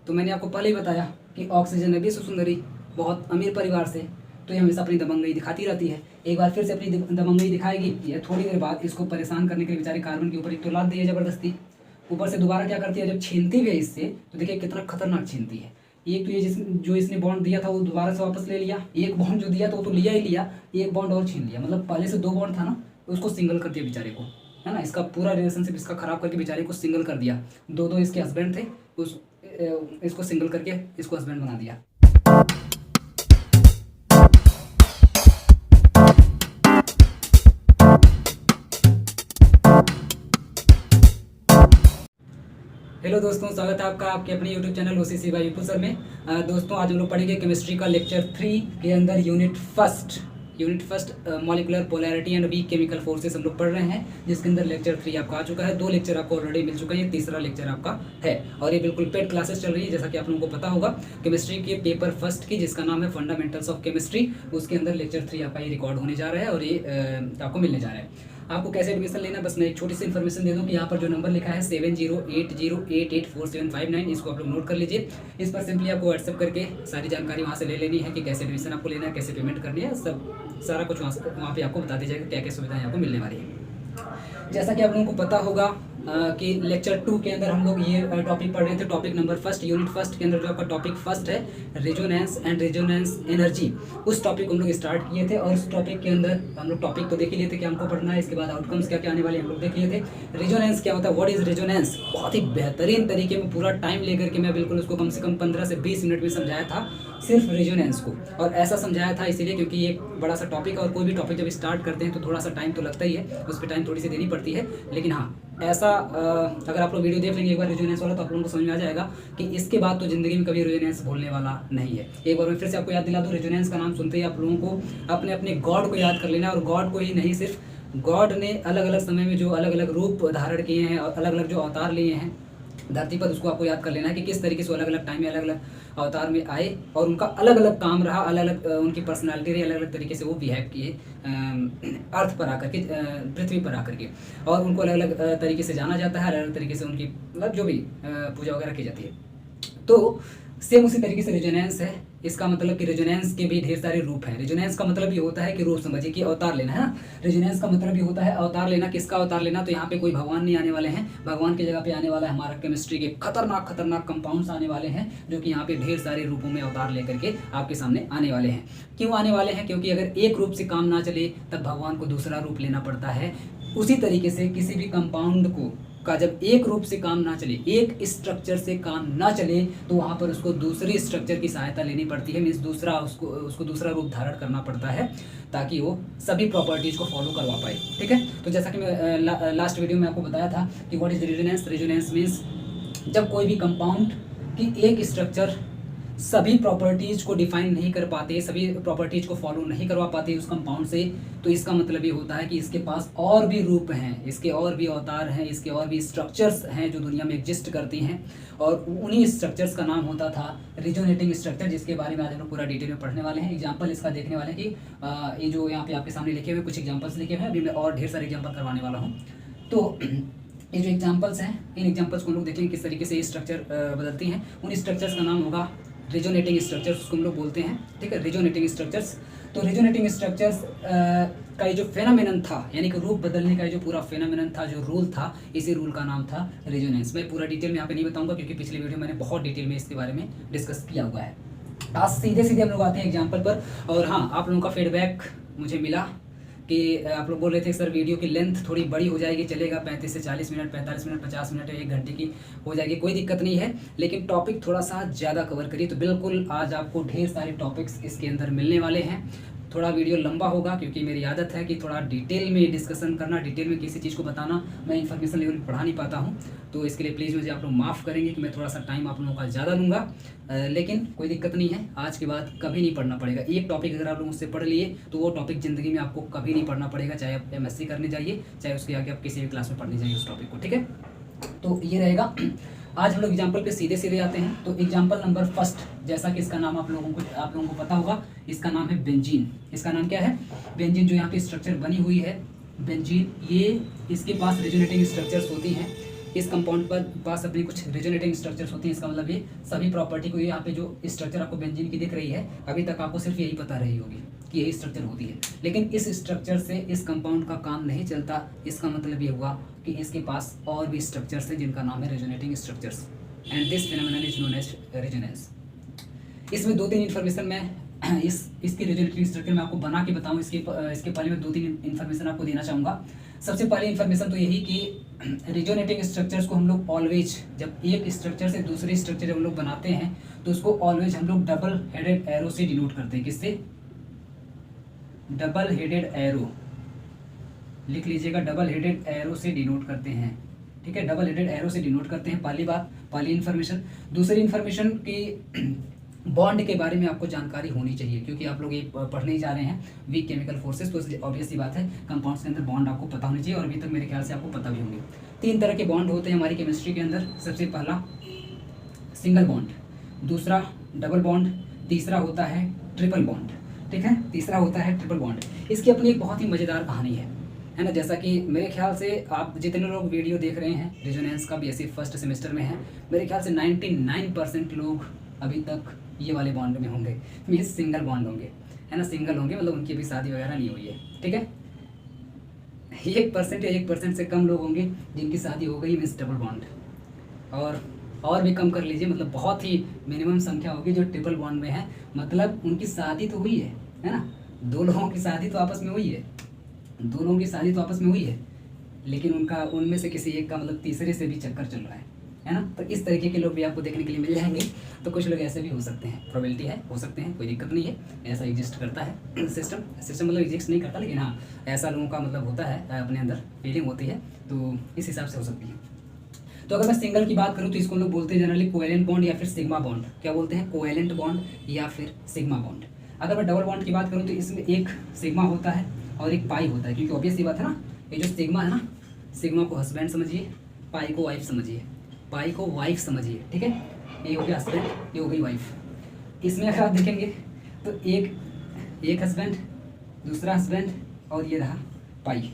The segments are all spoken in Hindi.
तो मैंने आपको पहले ही बताया कि ऑक्सीजन है विश्व सुंदरी, बहुत अमीर परिवार से, तो ये हमेशा अपनी दबंगई दिखाती रहती है। एक बार फिर से अपनी दबंगई दिखाएगी, या थोड़ी देर बाद इसको परेशान करने के लिए बेचारे कार्बन के ऊपर एक तो लाद दी है ज़बरदस्ती, ऊपर से दोबारा क्या करती है, जब छीनती भी है इससे तो देखिए कितना खतरनाक छीनती है। एक तो ये जो इसने बॉन्ड दिया था वो दोबारा से वापस ले लिया, एक बॉन्ड जो दिया था वो तो लिया ही लिया, एक बॉन्ड और छीन लिया, मतलब पहले से 2 बॉन्ड था ना, उसको सिंगल कर दिया बेचारे को, है ना। इसका पूरा रिलेशनशिप इसका खराब करके बेचारे को सिंगल कर दिया। 2 इसके हस्बैंड थे, उस इसको सिंगल करके इसको हस्बैंड बना दिया। हेलो दोस्तों, स्वागत है आपका आपके अपने यूट्यूब चैनल ओसीसी बाय विपुल सर में। दोस्तों आज हम लोग पढ़ेंगे केमिस्ट्री का लेक्चर 3 के अंदर unit first molecular polarity and weak chemical forces हम लोग पढ़ रहे हैं, जिसके अंदर लेक्चर 3 आपका आ चुका है। 2 लेक्चर आपको ऑलरेडी मिल चुका है, ये तीसरा लेक्चर आपका है और ये बिल्कुल पेड क्लासेस चल रही है, जैसा कि आप लोगों को पता होगा। केमिस्ट्री के पेपर फर्स्ट की, जिसका नाम है फंडामेंटल्स ऑफ केमिस्ट्री, उसके अंदर लेक्चर 3 आपका ये रिकॉर्ड होने जा रहा है और ये आपको मिलने जा रहा है। आपको कैसे एडमिशन लेना, बस मैं एक छोटी सी इन्फॉर्मेशन दे दूं कि यहाँ पर जो नंबर लिखा है 7080884759, इसको आप लोग नोट कर लीजिए। इस पर सिंपली आपको व्हाट्सएप करके सारी जानकारी वहाँ से ले लेनी है कि कैसे एडमिशन आपको लेना है, कैसे पेमेंट करनी है, सब सारा कुछ वहाँ पे आपको बता दी जाएगा, क्या क्या सुविधाएं आपको मिलने वाली है। जैसा कि आप लोगों को पता होगा कि लेक्चर 2 के अंदर हम लोग ये टॉपिक पढ़ रहे थे, topic number first, unit first के अंदर जो आपका टॉपिक फर्स्ट है रेजोनेंस एंड रेजोनेंस एनर्जी, उस टॉपिक को हम लोग स्टार्ट किए थे। और उस टॉपिक के अंदर हम लोग टॉपिक तो देख ही लिए थे कि हमको पढ़ना है, इसके बाद आउटकम्स क्या क्या आने वाले हम लोग देख लिए थे। रेजोनेंस क्या होता है, व्हाट इज रेजोनेंस, बहुत ही बेहतरीन तरीके में पूरा टाइम लेकर के मैं बिल्कुल उसको कम से कम 15 से 20 मिनट में समझाया था, सिर्फ रेजोनेंस को। और ऐसा समझाया था इसीलिए क्योंकि ये एक बड़ा सा टॉपिक है और कोई भी टॉपिक जब स्टार्ट करते हैं तो थोड़ा सा टाइम तो लगता ही है, उस पर टाइम थोड़ी सी देनी पड़ती है। लेकिन हाँ, ऐसा अगर आप लोग वीडियो देख लेंगे एक बार रेजोनेंस वाला, तो आप लोगों को समझ में आ जाएगा कि इसके बाद तो ज़िंदगी में कभी रेजोनेंस भूलने वाला नहीं है। एक बार मैं फिर से आपको याद दिला दूँ, रेजोनेंस का नाम सुनते ही आप लोगों को अपने अपने गॉड को याद कर लेना, और गॉड को ही नहीं, सिर्फ गॉड ने अलग अलग समय में जो अलग अलग रूप धारण किए हैं और अलग अलग जो अवतार लिए हैं धरती पर, उसको आपको याद कर लेना है कि किस तरीके से अलग अलग टाइम में अलग अलग अवतार में आए और उनका अलग अलग काम रहा, अलग अलग उनकी पर्सनालिटी रही, अलग अलग तरीके से वो बिहेव किए अर्थ पर आकर के, पृथ्वी पर आकर के, और उनको अलग अलग तरीके से जाना जाता है, अलग अलग तरीके से उनकी मतलब जो भी पूजा वगैरह की जाती है। तो सेम उसी तरीके से रेजोनेंस है। इसका मतलब कि रेजोनेंस के भी ढेर सारे रूप हैं। रेजोनेंस का मतलब ये होता है कि रूप समझिए कि अवतार लेना है ना, रेजोनेंस का मतलब ये होता है अवतार लेना। किसका अवतार लेना, तो यहाँ पे कोई भगवान नहीं आने वाले हैं, भगवान की जगह पे आने वाला है हमारा केमिस्ट्री के खतरनाक खतरनाक कंपाउंड्स आने वाले हैं, जो कि यहाँ पे ढेर सारे रूपों में अवतार लेकर के आपके सामने आने वाले हैं। क्यों आने वाले हैं, क्योंकि अगर एक रूप से काम ना चले तब भगवान को दूसरा रूप लेना पड़ता है। उसी तरीके से किसी भी कंपाउंड का जब एक रूप से काम ना चले, एक स्ट्रक्चर से काम ना चले, तो वहाँ पर उसको दूसरी स्ट्रक्चर की सहायता लेनी पड़ती है, मीन्स उसको दूसरा रूप धारण करना पड़ता है, ताकि वो सभी प्रॉपर्टीज़ को फॉलो करवा पाए। ठीक है, तो जैसा कि मैं लास्ट वीडियो में आपको बताया था कि what is resonance. Resonance means जब कोई भी कंपाउंड की एक स्ट्रक्चर सभी प्रॉपर्टीज़ को डिफाइन नहीं कर पाते, सभी प्रॉपर्टीज़ को फॉलो नहीं करवा पाते उस कंपाउंड से, तो इसका मतलब ये होता है कि इसके पास और भी रूप हैं, इसके और भी अवतार हैं, इसके और भी स्ट्रक्चर्स हैं जो दुनिया में एग्जिस्ट करती हैं, और उन्हीं स्ट्रक्चर्स का नाम होता था रिजोनेटिंग स्ट्रक्चर, जिसके बारे में आज हम लोग पूरा डिटेल में पढ़ने वाले हैं। एग्जाम्पल इसका देखने वाले हैं कि ये जो यहाँ पे आपके सामने लिखे हुए कुछ एग्जाम्पल्स लिखे हुए हैं, अभी मैं और ढेर सारे एग्जाम्पल करवाने वाला हूँ। तो ये जो एग्जाम्पल्स हैं, इन एग्जाम्पल्स को हम लोग देखेंगे किस तरीके से ये स्ट्रक्चर बदलती हैं। उन स्ट्रक्चर्स का नाम होगा रेजोनेटिंग स्ट्रक्चर्स, उसको हम लोग बोलते हैं। ठीक है, रेजोनेटिंग स्ट्रक्चर्स। तो रेजोनेटिंग स्ट्रक्चर्स का ये जो फेनोमेनन था, यानी कि रूप बदलने का जो पूरा फेनोमेनन था, जो रूल था, इसी रूल का नाम था रेजोनेंस। मैं पूरा डिटेल में यहाँ पे नहीं बताऊंगा क्योंकि पिछले वीडियो में मैंने बहुत डिटेल में इसके बारे में डिस्कस किया हुआ है। आज सीधे सीधे हम लोग आते हैं एग्जाम्पल पर। और हाँ, आप लोगों का फीडबैक मुझे मिला कि आप लोग बोल रहे थे सर वीडियो की लेंथ थोड़ी बड़ी हो जाएगी, चलेगा 35 से 40 मिनट, 45 मिनट, 50 मिनट या 1 घंटे की हो जाएगी, कोई दिक्कत नहीं है, लेकिन टॉपिक थोड़ा सा ज़्यादा कवर करिए। तो बिल्कुल आज आपको ढेर सारे टॉपिक्स इसके अंदर मिलने वाले हैं। थोड़ा वीडियो लंबा होगा क्योंकि मेरी आदत है कि थोड़ा डिटेल में डिस्कशन करना, डिटेल में किसी चीज़ को बताना, मैं इन्फॉर्मेशन लेवल पढ़ा नहीं पाता हूँ, तो इसके लिए प्लीज़ मुझे आप लोग माफ़ करेंगे कि मैं थोड़ा सा टाइम आप लोगों का ज़्यादा लूँगा, लेकिन कोई दिक्कत नहीं है। आज के बाद कभी नहीं पढ़ना पड़ेगा। एक टॉपिक अगर आप लोग उससे पढ़ लिए तो वो टॉपिक ज़िंदगी में आपको कभी नहीं पढ़ना पड़ेगा, चाहे आप MSc करने जाइए, चाहे उसके आगे आप किसी भी क्लास में पढ़ने जाइए उस टॉपिक को। ठीक है, तो ये रहेगा। आज हम लोग एग्जाम्पल पे सीधे सीधे आते हैं। तो एग्जाम्पल नंबर फर्स्ट, जैसा कि इसका नाम आप लोगों को पता होगा, इसका नाम है बेंजीन। इसका नाम क्या है, बेंजीन। जो यहाँ पे स्ट्रक्चर बनी हुई है बेंजीन, ये इसके पास रेजोनेटिंग स्ट्रक्चर्स होती हैं। इस कंपाउंड पर पास अपनी कुछ रेजोनेटिंग स्ट्रक्चर्स होती हैं। इसका मतलब ये सभी प्रॉपर्टी को, यहाँ पे जो स्ट्रक्चर आपको बेंजीन की दिख रही है, अभी तक आपको सिर्फ यही पता रही होगी कि यही स्ट्रक्चर होती है, लेकिन इस स्ट्रक्चर से इस कंपाउंड का काम नहीं चलता। इसका मतलब ये हुआ कि इसके पास और भी स्ट्रक्चर्स हैं जिनका नाम है resonating structures, and this phenomenon is known as resonance. इसमें 2-3 इन्फॉर्मेशन मैं इसकी रेजोनेटिंग स्ट्रक्चर में आपको बना के बताऊँ। इसके पहले मैं 2-3 इन्फॉर्मेशन आपको देना चाहूँगा। सबसे पहले इन्फॉर्मेशन तो यही कि रेजोनेटिंग स्ट्रक्चर्स को हम लोग ऑलवेज, जब एक स्ट्रक्चर से दूसरे स्ट्रक्चर हम लोग बनाते हैं तो उसको ऑलवेज हम लोग डबल हेडेड एरो से डिनोट करते हैं। किससे? डबल हेडेड एरो, लिख लीजिएगा, डबल हेडेड एरो से डिनोट करते हैं। ठीक है, डबल हेडेड एरो से डिनोट करते हैं। पहली बात, पहली इन्फॉर्मेशन। दूसरी इन्फॉर्मेशन की बॉन्ड के बारे में आपको जानकारी होनी चाहिए, क्योंकि आप लोग ये पढ़ने ही जा रहे हैं वीक केमिकल फोर्सेस, तो ऑब्वियस सी बात है कंपाउंड्स के अंदर बॉन्ड आपको पता होनी चाहिए, और अभी तक मेरे ख्याल से आपको पता भी होंगे। 3 तरह के बॉन्ड होते हैं हमारी केमिस्ट्री के अंदर। सबसे पहला सिंगल बॉन्ड, दूसरा डबल बॉन्ड, तीसरा होता है ट्रिपल बॉन्ड। ठीक है, तीसरा होता है ट्रिपल बॉन्ड। इसकी अपनी एक बहुत ही मज़ेदार कहानी है ना। जैसा कि मेरे ख्याल से आप जितने लोग वीडियो देख रहे हैं रेजोनेंस का, बीएससी फर्स्ट सेमेस्टर में है, मेरे ख्याल से 99% लोग अभी तक ये वाले बॉन्ड में होंगे, ये सिंगल बॉन्ड होंगे, है ना, सिंगल होंगे, मतलब उनकी अभी शादी वगैरह नहीं हुई है। ठीक है, 1% या 1% से कम लोग होंगे जिनकी शादी हो गई मीन्स डबल बॉन्ड, और भी कम कर लीजिए, मतलब बहुत ही मिनिमम संख्या होगी जो ट्रिपल बॉन्ड में है, मतलब उनकी शादी तो हुई है ना, 2 लोगों की शादी तो आपस में हुई है, 2 लोगों की शादी तो आपस में हुई है, लेकिन उनमें से किसी एक का मतलब तीसरे से भी चक्कर चल रहा है ना। तो इस तरीके के लोग भी आपको देखने के लिए मिल जाएंगे। तो कुछ लोग ऐसे भी हो सकते हैं, प्रोबेबिलिटी है, हो सकते हैं, कोई दिक्कत नहीं है, ऐसा एग्जिस्ट करता है सिस्टम मतलब एग्जिस्ट नहीं करता, लेकिन हाँ ऐसा लोगों का मतलब होता है, अपने अंदर फीलिंग होती है, तो इस हिसाब से हो सकती है। तो अगर मैं सिंगल की बात करूँ तो इसको लोग बोलते हैं जनरली कोवेलेंट बॉन्ड या फिर सिग्मा बॉन्ड। क्या बोलते हैं? कोवेलेंट बॉन्ड या फिर सिग्मा बॉन्ड। अगर मैं डबल बॉन्ड की बात करूँ तो इसमें एक सिग्मा होता है और एक पाई होता है, क्योंकि ऑब्वियस सी बात है ना, ये जो सिग्मा है ना, सिग्मा को हस्बैंड समझिए, पाई को वाइफ समझिए, पाई को वाइफ समझिए। ठीक है, ये हो गया हस्बैंड, ये हो गई वाइफ। इसमें अगर आप देखेंगे तो एक हस्बैंड, दूसरा हस्बैंड, और ये रहा पाई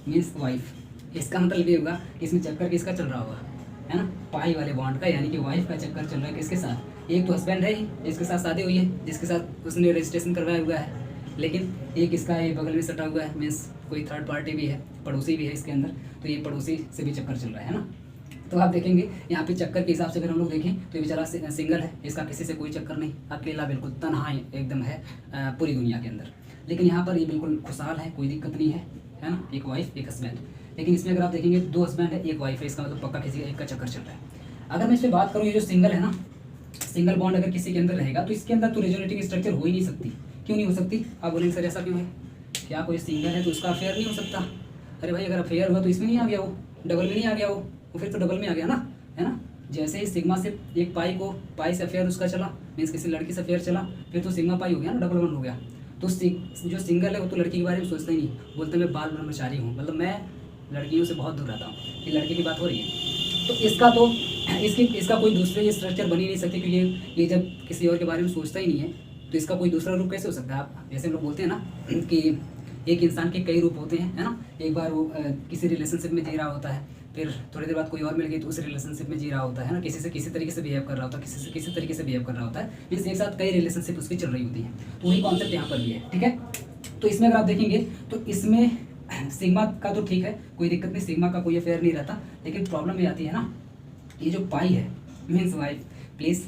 मीन्स वाइफ। इसका मतलब ये होगा कि इसमें चक्कर किसका चल रहा होगा, है ना, पाई वाले बॉन्ड का, यानी कि वाइफ का चक्कर चल रहा है किसके साथ? एक तो हस्बैंड है ही, इसके साथ शादी हुई है, जिसके साथ उसने रजिस्ट्रेशन करवाया हुआ है, लेकिन एक इसका ये बगल में सटा हुआ है, मीन्स कोई थर्ड पार्टी भी है, पड़ोसी भी है इसके अंदर, तो ये पड़ोसी से भी चक्कर चल रहा है ना। तो आप देखेंगे यहाँ पे चक्कर के हिसाब से अगर हम लोग देखें तो ये बेचारा सिंगल है, इसका किसी से कोई चक्कर नहीं, अकेला बिल्कुल तन्हा एकदम है पूरी दुनिया के अंदर। लेकिन यहाँ पर ये बिल्कुल खुशहाल है, कोई दिक्कत नहीं है ना, एक वाइफ एक हस्बैंड। लेकिन इसमें अगर आप देखेंगे 2 हस्बैंड है, एक वाइफ है, इसका मतलब पक्का किसी एक का चक्कर चल रहा है। अगर मैं इस पर बात करूँ, ये जो सिंगल है ना, सिंगल बॉन्ड अगर किसी के अंदर रहेगा तो इसके अंदर तो रेजोनेटिंग स्ट्रक्चर हो ही नहीं सकती। क्यों नहीं हो सकती? आप बोलेंगे सर ऐसा क्यों है, क्या कोई सिंगल है तो उसका अफेयर नहीं हो सकता? अरे भाई अगर अफेयर हुआ तो इसमें नहीं आ गया, वो डबल में नहीं आ गया, वो फिर तो डबल में आ गया ना, है ना। जैसे ही सिग्मा से एक पाई से अफेयर उसका चला, मीन्स किसी लड़की से अफेयर चला, फिर तो सिग्मा पाई हो गया ना, डबल बॉन्ड हो गया। तो जो सिंगल है वो तो लड़की के बारे में सोचता ही नहीं, बोलते मैं बाल ब्रह्मचारी हूँ, मतलब मैं लड़कियों से बहुत दूर रहता हूँ, ये लड़के की बात हो रही है। तो इसका कोई दूसरे स्ट्रक्चर बन ही नहीं सकती, क्योंकि ये जब किसी और के बारे में सोचता ही नहीं है तो इसका कोई दूसरा रूप कैसे हो सकता है? आप जैसे हम लोग बोलते हैं ना कि एक इंसान के कई रूप होते हैं, है ना। एक बार वो किसी रिलेशनशिप में जी रहा होता है, फिर थोड़ी देर बाद कोई और मिल गई तो उस रिलेशनशिप में जी रहा होता है ना, किसी से किसी तरीके से बिहेव कर रहा होता है, किसी से किसी तरीके से बिहेव कर रहा होता है, मीन्स एक साथ कई रिलेशनशिप उसकी चल रही होती है। तो वही कॉन्सेप्ट यहाँ पर भी है। ठीक है, तो इसमें अगर आप देखेंगे तो इसमें सिग्मा का तो ठीक है, कोई दिक्कत नहीं, सिग्मा का कोई अफेयर नहीं रहता, लेकिन प्रॉब्लम ये आती है ना, ये जो पाई है मीन्स वाइफ। प्लीज़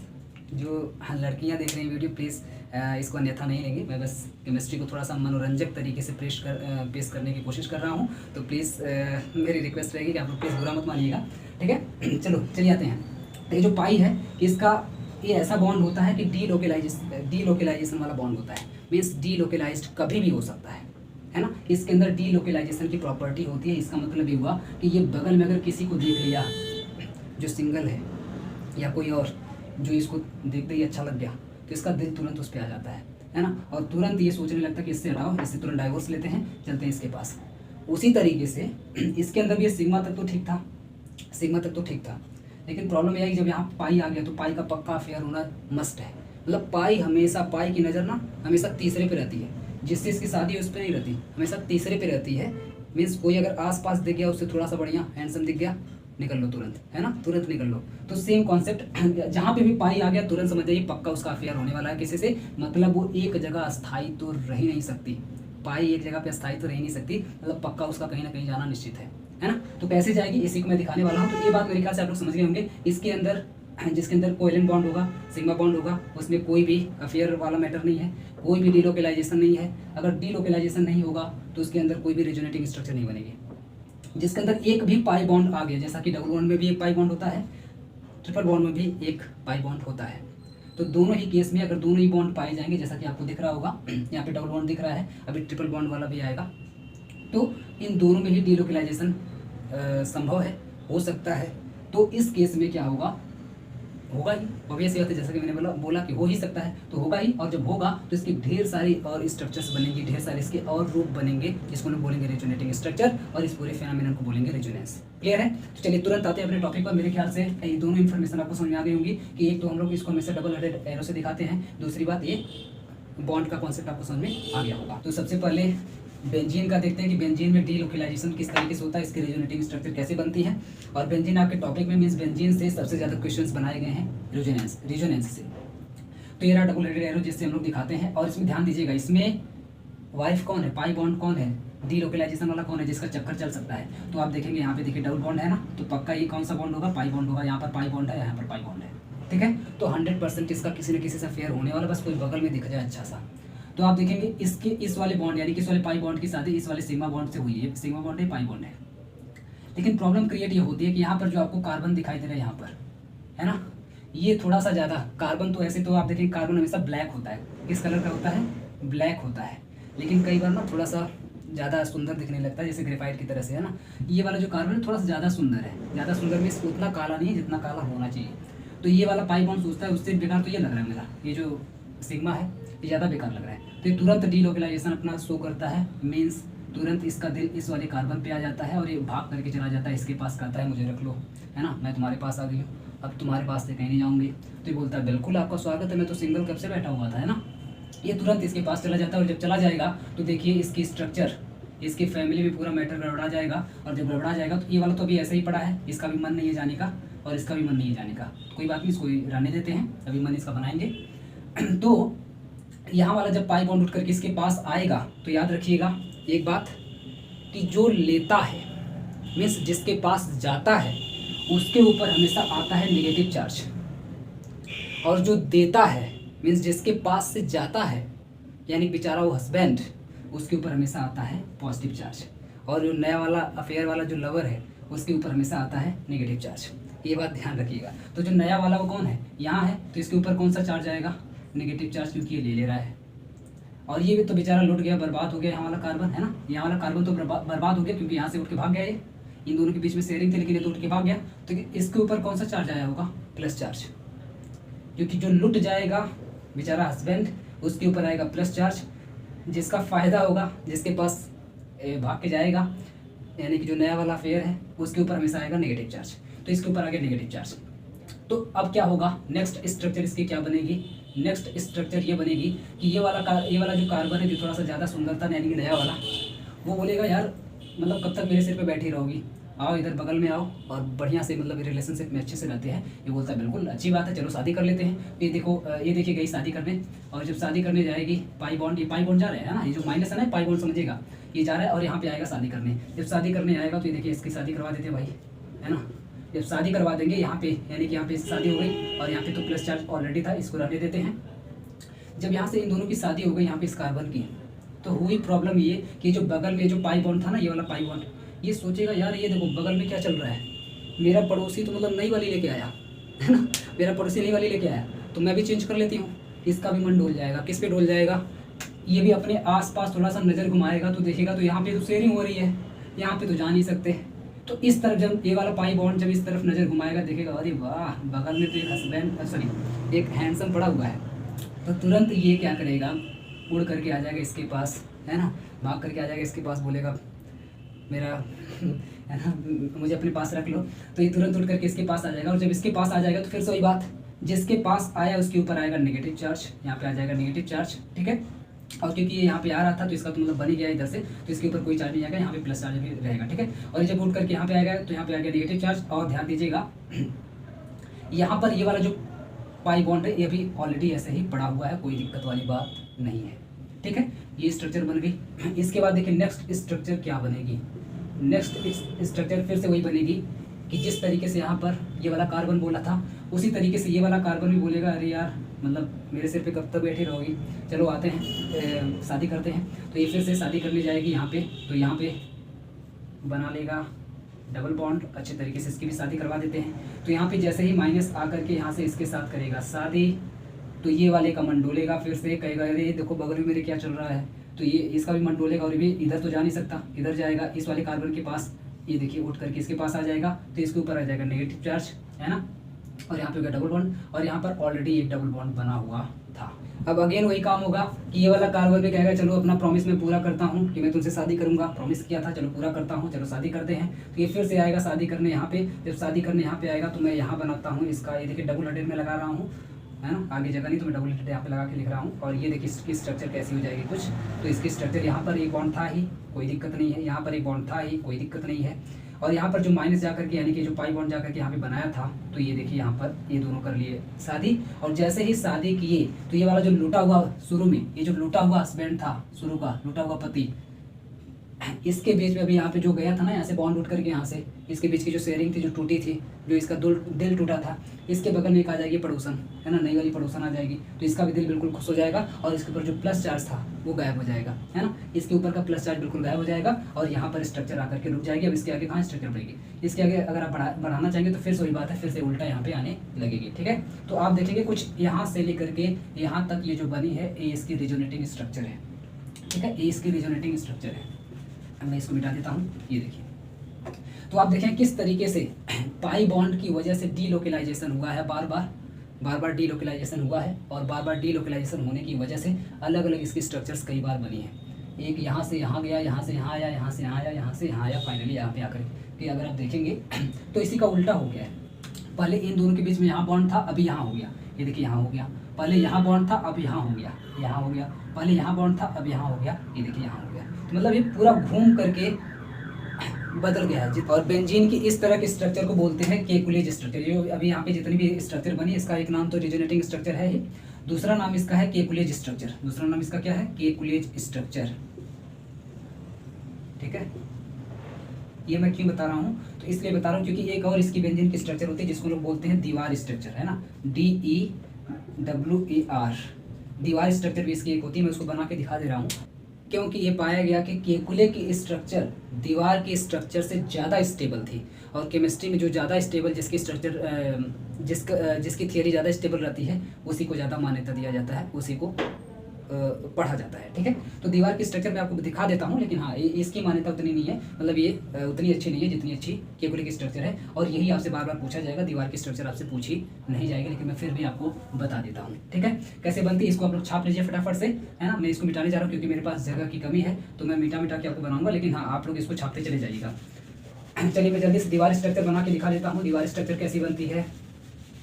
जो लड़कियां देख रही हैं वीडियो, प्लीज़ इसको अन्यथा नहीं लेंगे, मैं बस केमिस्ट्री को थोड़ा सा मनोरंजक तरीके से पेश करने की कोशिश कर रहा हूँ, तो प्लीज़ मेरी रिक्वेस्ट रहेगी कि आप लोग प्लीज़ बुरा मत मानिएगा। ठीक है, चलिए आते हैं। ये जो पाई है इसका ये ऐसा बॉन्ड होता है कि डीलोकेलाइजेशन वाला बॉन्ड होता है, मीन्स डीलोकेलाइज्ड कभी भी हो सकता है ना। इसके अंदर डीलोकेलाइजेशन की प्रॉपर्टी होती है। इसका मतलब ये हुआ कि ये बगल में अगर किसी को देख लिया जो सिंगल है या कोई और जो इसको देखते ही अच्छा लग गया, तो इसका दिल तुरंत उस पर आ जाता है ना, और तुरंत ये सोचने लगता है कि इससे हटाओ, इससे तुरंत डाइवोर्स लेते हैं, चलते हैं इसके पास। उसी तरीके से इसके अंदर भी ये सिग्मा तक तो ठीक था, लेकिन प्रॉब्लम यह है कि जब यहाँ पाई आ गया तो पाई का पक्का अफेयर होना मस्ट है। मतलब पाई की नज़र ना हमेशा तीसरे पे रहती है, जिससे इसकी शादी उस पर नहीं रहती, हमेशा तीसरे पे रहती है। मीन्स कोई अगर आस पास दिख गया, उससे थोड़ा सा बढ़िया हैंडसम दिख गया, निकल लो तुरंत, है ना, तुरंत निकल लो। तो सेम कॉन्सेप्ट, जहाँ पे भी पाई आ गया तुरंत समझ जाइए पक्का उसका अफेयर होने वाला है किसी से, मतलब वो एक जगह अस्थायी तो रह ही नहीं सकती, पाई एक जगह पे अस्थायी तो रह ही नहीं सकती, मतलब पक्का उसका कहीं ना कहीं जाना निश्चित है ना। तो कैसे जाएगी इसी को मैं दिखाने वाला हूँ। तो ये बात मेरे ख्याल से आप लोग समझ गए होंगे। इसके अंदर जिसके अंदर कोवेलेंट बॉन्ड होगा, सिग्मा बॉन्ड होगा, उसमें कोई भी अफेयर वाला मैटर नहीं है, कोई भी डीलोकेलाइजेशन नहीं है। अगर डीलोकेलाइजेशन नहीं होगा तो उसके अंदर कोई भी रेजोनेटिंग स्ट्रक्चर नहीं बनेगी। जिसके अंदर एक भी पाई बॉन्ड आ गया, जैसा कि डबल बॉन्ड में भी एक पाई बॉन्ड होता है, ट्रिपल बॉन्ड में भी एक पाई बॉन्ड होता है, तो दोनों ही केस में अगर दोनों ही बॉन्ड पाए जाएंगे, जैसा कि आपको दिख रहा होगा यहाँ पे डबल बॉन्ड दिख रहा है, अभी ट्रिपल बॉन्ड वाला भी आएगा, तो इन दोनों में ही डीलोकेलाइजेशन संभव है, हो सकता है। तो इस केस में क्या होगा, होगा ही, ऑब्वियस बात है, जैसा कि मैंने बोला कि हो ही सकता है, तो होगा ही। और जब होगा तो इसकी ढेर सारी और स्ट्रक्चर्स बनेंगी, ढेर सारे इसके और रूप बनेंगे, जिसको हम बोलेंगे रेजोनेटिंग स्ट्रक्चर, और इस पूरे फेनोमेनन को बोलेंगे रेजोनेंस। क्लियर है? तो चलिए तुरंत आते हैं अपने टॉपिक पर। मेरे ख्याल से ये दोनों इन्फॉर्मेशन आपको समझ में आ गई होंगी कि एक तो हम लोग इसको हमेशा डबल हेडेड एरो से दिखाते हैं, दूसरी बात ये बॉन्ड का कॉन्सेप्ट आपको समझ में आ गया होगा। तो सबसे पहले बेंजीन का देखते हैं कि बेंजीन में डीलोकेलाइजेशन किस तरीके से होता है, इसकी रेजोनेटिंग स्ट्रक्चर कैसे बनती है। और बेंजीन आपके टॉपिक में मीन्स बेंजीन से सबसे ज़्यादा क्वेश्चंस बनाए गए हैं रेजोनेंस से। तो ये रहा डबल हेडेड एरो जिससे हम लोग दिखाते हैं। और इसमें ध्यान दीजिएगा, इसमें वाइफ कौन है, पाई बॉन्ड कौन है, डीलोकेलाइजेशन वाला कौन है, जिसका चक्कर चल सकता है। तो आप देखेंगे यहाँ पे देखिए डबल बॉन्ड है ना, तो पक्का ये कौन सा बॉन्ड होगा, पाई बॉन्ड होगा। यहाँ पर पाई बॉन्ड है, यहाँ पर पाई बॉन्ड है, ठीक है। तो 100% इसका किसी न किसी से फेयर होने वाला, बस कोई बगल में दिख जाए अच्छा सा। तो आप देखेंगे इसके इस वाले बॉन्ड यानी कि इस वाले पाई बॉन्ड की शादी इस वाले सिग्मा बॉन्ड से हुई है, सिग्मा बॉन्ड है, पाई बॉन्ड है। लेकिन प्रॉब्लम क्रिएट ये होती है कि यहाँ पर जो आपको कार्बन दिखाई दे रहा है यहाँ पर, है ना, ये थोड़ा सा ज़्यादा कार्बन, तो ऐसे तो आप देखेंगे कार्बन हमेशा ब्लैक होता है, किस कलर का होता है, ब्लैक होता है। लेकिन कई बार ना थोड़ा सा ज़्यादा सुंदर दिखने लगता है, जैसे ग्रेफाइट की तरह से, है ना। ये वाला जो कार्बन है थोड़ा सा ज़्यादा सुंदर है, ज़्यादा सुंदर में उतना काला नहीं है जितना काला होना चाहिए। तो ये वाला पाई बॉन्ड सोचता है उससे बेकार तो ये लग रहा है मेरा, ये जो सिग्मा है ये ज़्यादा बेकार लग रहा है। तो ये तुरंत डीलोकेलाइजेशन अपना शो करता है, मीन्स तुरंत इसका दिल इस वाले कार्बन पे आ जाता है और ये भाग करके चला जाता है, इसके पास कहता है मुझे रख लो, है ना, मैं तुम्हारे पास आ गई हूँ, अब तुम्हारे पास से कहीं नहीं जाऊँगी। तो ये बोलता है बिल्कुल आपका स्वागत है, मैं तो सिंगल कब से बैठा हुआ था, है ना। ये तुरंत इसके पास चला जाता है और जब चला जाएगा तो देखिए इसकी स्ट्रक्चर, इसकी फैमिली में पूरा मैटर गड़बड़ा जाएगा। और जब गड़बड़ा जाएगा तो ये वाला तो अभी ऐसे ही पड़ा है, इसका भी मन नहीं है जाने का और इसका भी मन नहीं है जाने का, तो कोई बात नहीं, इसको रहने देते हैं, अभी मन इसका बनाएंगे। तो यहाँ वाला जब पाई बॉन्ड उठ करके इसके पास आएगा तो याद रखिएगा एक बात कि जो लेता है मीन्स जिसके पास जाता है उसके ऊपर हमेशा आता है नेगेटिव चार्ज, और जो देता है मीन्स जिसके पास से जाता है यानी बेचारा वो हस्बैंड, उसके ऊपर हमेशा आता है पॉजिटिव चार्ज। और जो नया वाला अफेयर वाला जो लवर है उसके ऊपर हमेशा आता है नेगेटिव चार्ज, ये बात ध्यान रखिएगा। तो जो नया वाला वो कौन है, यहाँ है, तो इसके ऊपर कौन सा चार्ज आएगा, नेगेटिव चार्ज, क्योंकि ये ले रहा है। और ये भी तो बेचारा लुट गया, बर्बाद हो गया, यहाँ वाला कार्बन है ना, यहाँ वाला कार्बन तो बर्बाद हो गया क्योंकि यहाँ से उठ के भाग गया। ये इन दोनों के बीच में शेयरिंग थी लेकिन ये तो उठ के भाग गया। तो इसके ऊपर कौन सा चार्ज आया होगा, प्लस चार्ज, क्योंकि जो लुट जाएगा बेचारा हस्बैंड उसके ऊपर आएगा प्लस चार्ज, जिसका फ़ायदा होगा जिसके पास भाग के जाएगा यानी कि जो नया वाला फेयर है उसके ऊपर हमेशा आएगा नेगेटिव चार्ज। तो इसके ऊपर आ गया नेगेटिव चार्ज। तो अब क्या होगा, नेक्स्ट स्ट्रक्चर इसकी क्या बनेगी, नेक्स्ट स्ट्रक्चर ये बनेगी कि ये वाला जो कार्बन है जो थोड़ा सा ज़्यादा सुंदर था यानी कि नया वाला, वो बोलेगा यार मतलब कब तक मेरे सिर पे बैठी रहोगी, आओ इधर बगल में आओ और बढ़िया से मतलब रिलेशनशिप में अच्छे से रहते हैं। ये बोलता है बिल्कुल अच्छी बात है, चलो शादी कर लेते हैं। ये देखो ये देखिए गई शादी करने, और जब शादी करने जाएगी पाई बॉन्ड, ये पाई बॉन्ड जा रहे हैं ना, ये जो माइनस है ना पाई बॉन्ड समझिएगा, ये जा रहा है और यहाँ पे आएगा शादी करने। जब शादी करने आएगा तो ये देखिए इसकी शादी करवा देते हैं भाई, है ना। जब शादी करवा देंगे यहाँ पे यानी कि यहाँ पे शादी हो गई और यहाँ पे तो प्लस चार्ज ऑलरेडी था, इसको रहने देते हैं। जब यहाँ से इन दोनों की शादी हो गई यहाँ पे इस कार्बन की, तो हुई प्रॉब्लम ये कि जो बगल में जो पाई बॉन्ड था ना, ये वाला पाई बॉन्ड, ये सोचेगा यार ये देखो बगल में क्या चल रहा है, मेरा पड़ोसी तो मतलब नई वाली लेके आया, है ना, मेरा पड़ोसी नई वाली लेके आया तो मैं भी चेंज कर लेती हूँ। इसका भी मन डोल जाएगा, किस पे डोल जाएगा, ये भी अपने आसपास थोड़ा सा नज़र घुमाएगा तो देखेगा तो यहाँ पे तो शेयरिंग हो रही है, यहाँ पे तो जा नहीं सकते। तो इस तरफ जब ये वाला पाई बॉन्ड जब इस तरफ नज़र घुमाएगा देखेगा अरे वाह बगल में तो एक हस्बैंड सॉरी एक हैंडसम पड़ा हुआ है, तो तुरंत ये क्या करेगा, उड़ करके आ जाएगा इसके पास, है ना, भाग करके आ जाएगा इसके पास, बोलेगा मेरा है ना मुझे अपने पास रख लो। तो ये तुरंत उड़ करके इसके पास आ जाएगा, और जब इसके पास आ जाएगा तो फिर से वही बात, जिसके पास आया उसके ऊपर आएगा नेगेटिव चार्ज, यहाँ पे आ जाएगा नेगेटिव चार्ज, ठीक है। और क्योंकि ये यहाँ पे आ रहा था तो इसका तो मतलब बन ही गया इधर से, तो इसके ऊपर कोई चार्ज नहीं आएगा, यहाँ पे प्लस चार्ज भी रहेगा, ठीक है। और ये जब उठ करके यहाँ पे आएगा तो यहाँ पे आ गया नेगेटिव चार्ज। और ध्यान दीजिएगा यहाँ पर ये वाला जो पाई बॉन्ड है ये भी ऑलरेडी ऐसे ही पड़ा हुआ है, कोई दिक्कत वाली बात नहीं है, ठीक है। ये स्ट्रक्चर बन गई। इसके बाद देखिए नेक्स्ट स्ट्रक्चर क्या बनेगी। नेक्स्ट स्ट्रक्चर फिर से वही बनेगी कि जिस तरीके से यहाँ पर ये वाला कार्बन बोला था उसी तरीके से ये वाला कार्बन भी बोलेगा अरे यार मतलब मेरे सिर पे कब तक बैठी रहोगी, चलो आते हैं शादी करते हैं। तो ये फिर से शादी करने जाएगी यहाँ पे, तो यहाँ पे बना लेगा डबल बॉन्ड, अच्छे तरीके से इसकी भी शादी करवा देते हैं। तो यहाँ पे जैसे ही माइनस आकर के यहाँ से इसके साथ करेगा शादी, तो ये वाले का मन डोलेगा, फिर से कहेगा अरे देखो बगल में मेरे क्या चल रहा है, तो ये इसका भी मन डोलेगा और भी इधर तो जा नहीं सकता, इधर जाएगा इस वाले कार्बन के पास, ये देखिए उठ करके इसके पास आ जाएगा, तो इसके ऊपर आ जाएगा नेगेटिव चार्ज, है ना। और यहाँ पे होगा डबल बॉन्ड, और यहाँ पर ऑलरेडी एक डबल बॉन्ड बना हुआ था। अब अगेन वही काम होगा कि ये वाला कार्बन भी कहेगा चलो अपना प्रॉमिस मैं पूरा करता हूँ कि मैं तुमसे शादी करूंगा, प्रॉमिस किया था चलो पूरा करता हूँ, चलो शादी करते हैं। तो ये फिर से आएगा शादी करने यहाँ पे, जब शादी करने यहाँ पे आएगा तो मैं यहाँ बनाता हूँ इसका, ये देखिए डबल हेडेड में लगा रहा हूँ, है ना, आगे जगह नहीं तो मैं डबल हेडेड यहाँ पे लगा के लिख रहा हूँ। और ये देखिए इसकी स्ट्रक्चर कैसी हो जाएगी कुछ, तो इसकी स्ट्रक्चर यहाँ पर एक बॉन्ड था ही, कोई दिक्कत नहीं है, यहाँ पर एक बॉन्ड था ही, कोई दिक्कत नहीं है। और यहाँ पर जो माइनस जाकर के यानी कि जो पाई बॉन्ड जाकर के यहाँ पे बनाया था, तो ये देखिए यहाँ पर ये दोनों कर लिए शादी। और जैसे ही शादी किए तो ये वाला जो लूटा हुआ शुरू में, ये जो लूटा हुआ हस्बैंड था शुरू का, लूटा हुआ पति, इसके बीच में अभी यहाँ पे जो गया था ना, यहाँ से बॉन्ड उठ करके यहाँ से इसके बीच की जो शेयरिंग थी जो टूटी थी, जो इसका दिल टूटा था, इसके बगल में एक आ जाएगी पड़ोसन, है ना, नई वाली पड़ोसन आ जाएगी, तो इसका भी दिल बिल्कुल खुश हो जाएगा और इसके ऊपर जो प्लस चार्ज था वो गायब हो जाएगा, है ना, इसके ऊपर का प्लस चार्ज बिल्कुल गायब हो जाएगा और यहाँ पर स्ट्रक्चर आकर के रुक जाएगी। अब इसके आगे कहाँ स्ट्रक्चर बढ़ेगी, इसके आगे अगर आप बढ़ाना चाहेंगे तो फिर से वही बात है, फिर से उल्टा यहाँ पे आने लगेगी, ठीक है। तो आप देखेंगे कुछ यहाँ से लेकर के यहाँ तक ये जो बनी है ये इसकी रिजोनेटिंग स्ट्रक्चर है, ठीक है, ये इसकी रिजोनेटिंग स्ट्रक्चर है। मैं इसको मिटा देता हूँ, ये देखिए। तो आप देखें किस तरीके से पाई बॉन्ड की वजह से डीलोकलाइजेशन हुआ है, बार बार डीलोकलाइजेशन हुआ है, और बार बार डीलोकलाइजेशन होने की वजह से अलग अलग इसकी स्ट्रक्चर्स कई बार बनी हैं। एक यहाँ से यहाँ गया, यहाँ से यहाँ आया, यहाँ से यहाँ आया, यहाँ से यहाँ आया, फाइनली यहाँ पे आकर कि अगर आप देखेंगे तो इसी का उल्टा हो गया है। पहले इन दोनों के बीच में यहाँ बॉन्ड था, अभी यहाँ हो गया, ये देखिए यहाँ हो गया। पहले यहाँ बॉन्ड था, अब यहाँ हो गया, यहाँ हो गया। पहले यहाँ बॉन्ड था, अब यहाँ हो गया, ये देखिए यहाँ हो गया। तो मतलब ये पूरा घूम करके बदल गया है। और बेंजीन की इस तरह के स्ट्रक्चर को बोलते हैं केकुलेज स्ट्रक्चर। जो अभी यहाँ पे जितनी भी स्ट्रक्चर बनी, इसका एक नाम तो रिजोनेटिंग स्ट्रक्चर है ही, दूसरा नाम इसका है केकुलेज स्ट्रक्चर। दूसरा नाम इसका क्या है, केकुलेज स्ट्रक्चर, ठीक है। ये मैं क्यों बता रहा हूँ, तो इसलिए बता रहा हूँ क्योंकि एक और इसकी बेंजीन की स्ट्रक्चर होती है जिसको लोग बोलते हैं दीवार स्ट्रक्चर, है ना, DEWER, दीवार स्ट्रक्चर भी इसकी एक होती है। मैं उसको बना के दिखा दे रहा हूँ क्योंकि ये पाया गया कि केकुले की स्ट्रक्चर दीवार के स्ट्रक्चर से ज़्यादा स्टेबल थी, और केमिस्ट्री में जो ज़्यादा स्टेबल जिसकी स्ट्रक्चर जिसकी थियरी ज़्यादा स्टेबल रहती है उसी को ज़्यादा मान्यता दिया जाता है, उसी को पढ़ा जाता है, ठीक है। तो दीवार की स्ट्रक्चर मैं आपको दिखा देता हूँ, लेकिन हाँ इसकी मान्यता उतनी नहीं है, मतलब ये उतनी अच्छी नहीं है जितनी अच्छी केकुले की स्ट्रक्चर है। और यही आपसे बार बार पूछा जाएगा, दीवार की स्ट्रक्चर आपसे पूछी नहीं जाएगी, लेकिन मैं फिर भी आपको बता देता हूँ, ठीक है। कैसे बनती है इसको आप लोग छाप लीजिए फटाफट से, है ना। मैं इसको मिटाने जा रहा हूँ क्योंकि मेरे पास जगह की कमी है, तो मैं मिटा के आपको बनाऊंगा, लेकिन हाँ आप लोग इसको छापते चले जाइएगा। चलिए मैं जल्दी से दीवार स्ट्रक्चर बना के दिखा देता हूँ। दीवार स्ट्रक्चर कैसी बनती है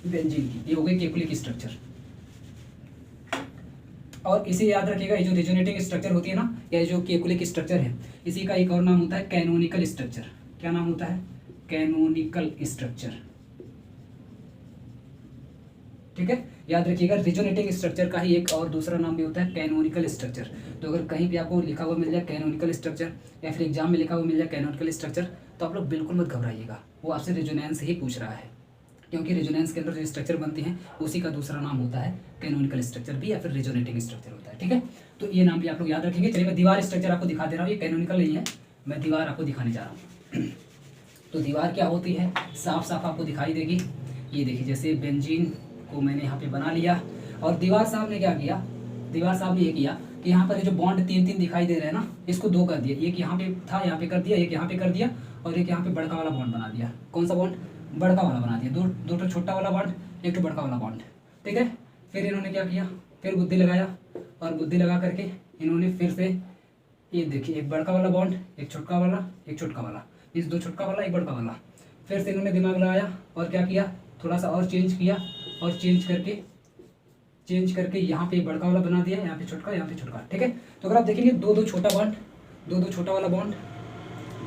बेंजीन की, ये हो गई केकुले की स्ट्रक्चर। और इसे याद रखिएगा, ये जो रिजोनेटिंग स्ट्रक्चर होती है ना, या जो केकुले की स्ट्रक्चर है, इसी का एक और नाम होता है कैनोनिकल स्ट्रक्चर। क्या नाम होता है, कैनोनिकल स्ट्रक्चर, ठीक है। याद रखिएगा रिजोनेटिंग स्ट्रक्चर का ही एक और दूसरा नाम भी होता है कैनोनिकल स्ट्रक्चर। तो अगर कहीं भी आपको लिखा हुआ मिल जाए कैनोनिकल स्ट्रक्चर, या फिर एग्जाम में लिखा हुआ मिल जाए कैनोनिकल स्ट्रक्चर, तो आप लोग बिल्कुल मत घबराइएगा, वो आपसे रिजोनेंस ही पूछ रहा है, क्योंकि रिजोनेंस के अंदर जो स्ट्रक्चर बनती हैं उसी का दूसरा नाम होता है कैनोनिकल स्ट्रक्चर भी, या फिर रिजोनेटिंग स्ट्रक्चर होता है, ठीक है। तो ये नाम भी आप लोग याद रखेंगे। चलिए मैं दीवार स्ट्रक्चर आपको दिखा दे रहा हूँ, ये कैनोनिकल नहीं है, मैं दीवार आपको दिखाने जा रहा हूँ। तो दीवार क्या होती है, साफ साफ आपको दिखाई देगी। ये देखिए जैसे बेंजीन को मैंने यहाँ पे बना लिया, और दीवार साहब ने क्या किया, दीवार साहब ने ये किया कि यहाँ पर ये जो बॉन्ड तीन तीन दिखाई दे रहे हैं ना, इसको दो कर दिया। एक यहाँ पे था, यहाँ पे कर दिया, एक यहाँ पे कर दिया, और एक यहाँ पे बड़का वाला बॉन्ड बना दिया। कौन सा बॉन्ड, बड़का वाला बना दिया। दो तो छोटा वाला बॉन्ड, एक तो बड़का वाला बॉन्ड, ठीक है। फिर इन्होंने क्या किया, फिर बुद्धि लगाया, और बुद्धि लगा करके इन्होंने फिर से ये देखिए एक बड़का वाला बॉन्ड, एक छोटका वाला, एक छोटका वाला, इस दो छोटका वाला एक बड़का वाला। फिर से इन्होंने दिमाग लगाया और क्या किया, थोड़ा सा और चेंज किया, और चेंज करके चेंज करके यहाँ पे बड़का वाला बना दिया, यहाँ पे छोटका, यहाँ पे छोटका, ठीक है। तो अगर आप देखेंगे दो दो छोटा बॉन्ड, दो दो छोटा वाला बॉन्ड,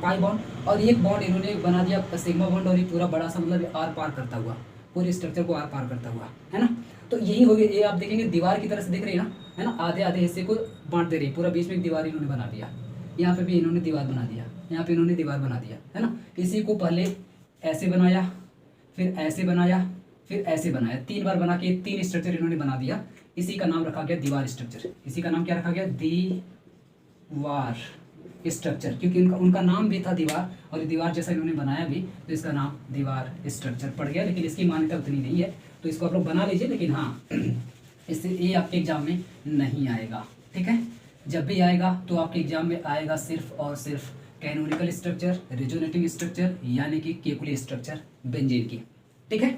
पाई बॉन्ड, और एक बॉन्ड इन्होंने बना दिया सिग्मा बॉन्ड, और ये पूरा बड़ा सा मतलब आर पार करता हुआ, पूरे स्ट्रक्चर को आर पार करता हुआ, है ना। तो यही हो गया, ये आप देखेंगे दीवार की तरह से दिख रही है ना, है ना, आधे आधे हिस्से को बांट दे रही, पूरा बीच में एक दीवार इन्होंने बना दिया, यहाँ पे भी इन्होंने दीवार बना दिया, यहाँ पे इन्होंने दीवार बना दिया, है ना। इसी को पहले ऐसे बनाया, फिर ऐसे बनाया, फिर ऐसे बनाया, 3 बार बना के 3 स्ट्रक्चर इन्होंने बना दिया। इसी का नाम रखा गया दीवार स्ट्रक्चर। इसी का नाम क्या रखा गया? दीवार स्ट्रक्चर, क्योंकि उनका नाम भी था दीवार, और दीवार जैसा इन्होंने बनाया भी, तो इसका नाम दीवार स्ट्रक्चर पड़ गया। लेकिन इसकी मान्यता उतनी नहीं है, तो इसको आप लोग बना लीजिए। लेकिन हाँ, इससे ये आपके एग्जाम में नहीं आएगा, ठीक है। जब भी आएगा तो आपके एग्जाम में आएगा सिर्फ और सिर्फ कैनोनिकल स्ट्रक्चर, रेजोनेटिंग स्ट्रक्चर, यानी कि केकुले स्ट्रक्चर बेंजीन की, ठीक है।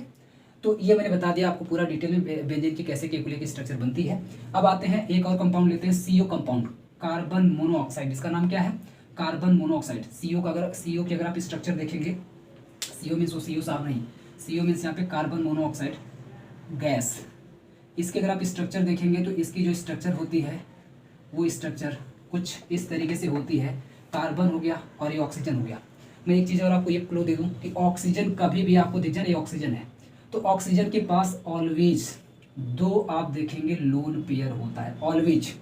तो ये मैंने बता दिया आपको पूरा डिटेल में बेंजीन की कैसे केकुले की स्ट्रक्चर बनती है। अब आते हैं एक और कंपाउंड लेते हैं, सीओ कंपाउंड, कार्बन मोनोऑक्साइड। इसका नाम क्या है? Carbon monoxide. सीओ का अगर सीओ की अगर आप स्ट्रक्चर देखेंगे, सीओ मीन्स वो सीओ साहब नहीं, सीओ मीन्स यहाँ पे कार्बन मोनोऑक्साइड गैस। इसके अगर आप स्ट्रक्चर देखेंगे तो इसकी जो स्ट्रक्चर होती है वो स्ट्रक्चर कुछ इस तरीके से होती है। कार्बन हो गया और ये ऑक्सीजन हो गया। मैं एक चीज़ और आपको ये क्लू दे दूँ कि ऑक्सीजन कभी भी आपको दिख जाए ये ऑक्सीजन है, तो ऑक्सीजन के पास ऑलवेज 2 आप देखेंगे लोन पेयर होता है, ऑलवेज।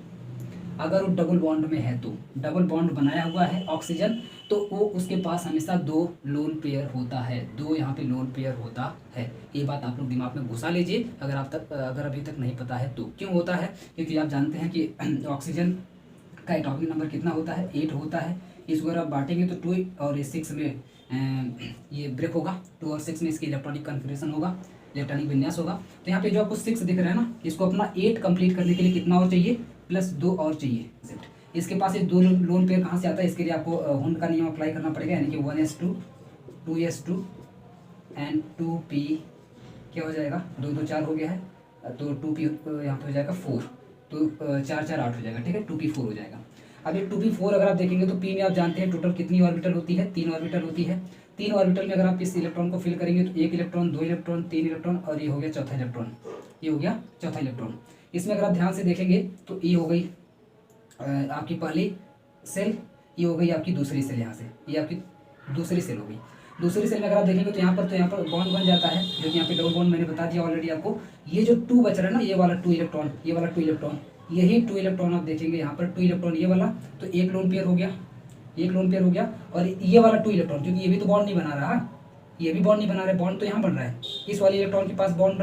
अगर वो डबल बॉन्ड में है, तो डबल बॉन्ड बनाया हुआ है ऑक्सीजन, तो वो उसके पास हमेशा 2 लोन पेयर होता है, 2 यहाँ पे लोन पेयर होता है। ये बात आप लोग दिमाग में घुसा लीजिए अगर अभी तक नहीं पता है तो। क्यों होता है? क्योंकि आप जानते हैं कि ऑक्सीजन का एटॉमिक नंबर कितना होता है? 8 होता है। इसको अगर आप बांटेंगे तो 2 और 6 में ये ब्रेक होगा, 2 और 6 में इसकी इलेक्ट्रॉनिक कन्फिग्रेशन होगा, इलेक्ट्रॉनिक विन्यास होगा। तो यहाँ पे जो आपको 6 दिख रहा है ना, इसको अपना 8 कंप्लीट करने के लिए कितना और चाहिए? प्लस 2 और चाहिए। इसके पास ये 2 लोन पेयर कहाँ से आता है? इसके लिए आपको हुंड का नियम अप्लाई करना पड़ेगा, यानी कि 1s2 2s2 एंड 2p क्या हो जाएगा? 2 2 4 हो गया है, तो 2p यहाँ पे हो जाएगा 4, तो 4 4 8 हो जाएगा, ठीक है, 2p 4 हो जाएगा। अब ये 2p4 अगर आप देखेंगे तो p में आप जानते हैं टोटल कितनी ऑर्बिटल होती है? 3 ऑर्बिटल होती है। 3 ऑर्बिटल में अगर आप इस इलेक्ट्रॉन को फिल करेंगे तो 1 इलेक्ट्रॉन, 2 इलेक्ट्रॉन, 3 इलेक्ट्रॉन, और ये हो गया चौथा इलेक्ट्रॉन, ये हो गया चौथा इलेक्ट्रॉन। इसमें अगर आप ध्यान से देखेंगे तो ये हो गई आपकी पहली सेल, ये हो गई आपकी दूसरी सेल, यहाँ से ये आपकी दूसरी सेल हो गई। दूसरी सेल में अगर आप देखेंगे तो यहाँ पर बॉन्ड बन जाता है, जो कि यहाँ पे डबल बॉन्ड मैंने बता दिया ऑलरेडी आपको। ये जो 2 बच रहा है ना, ये वाला 2 इलेक्ट्रॉन, ये वाला 2 इलेक्ट्रॉन, यही 2 इलेक्ट्रॉन आप देखेंगे यहाँ पर 2 इलेक्ट्रॉन ये वाला, तो 1 लोन पेयर हो गया, 1 लोन पेयर हो गया। और ये वाला 2 इलेक्ट्रॉन, क्योंकि ये भी तो बॉन्ड नहीं बना रहा, ये भी बॉन्ड नहीं बना रहा है, बॉन्ड तो यहाँ बन रहा है, इस वाले इलेक्ट्रॉन के पास बॉन्ड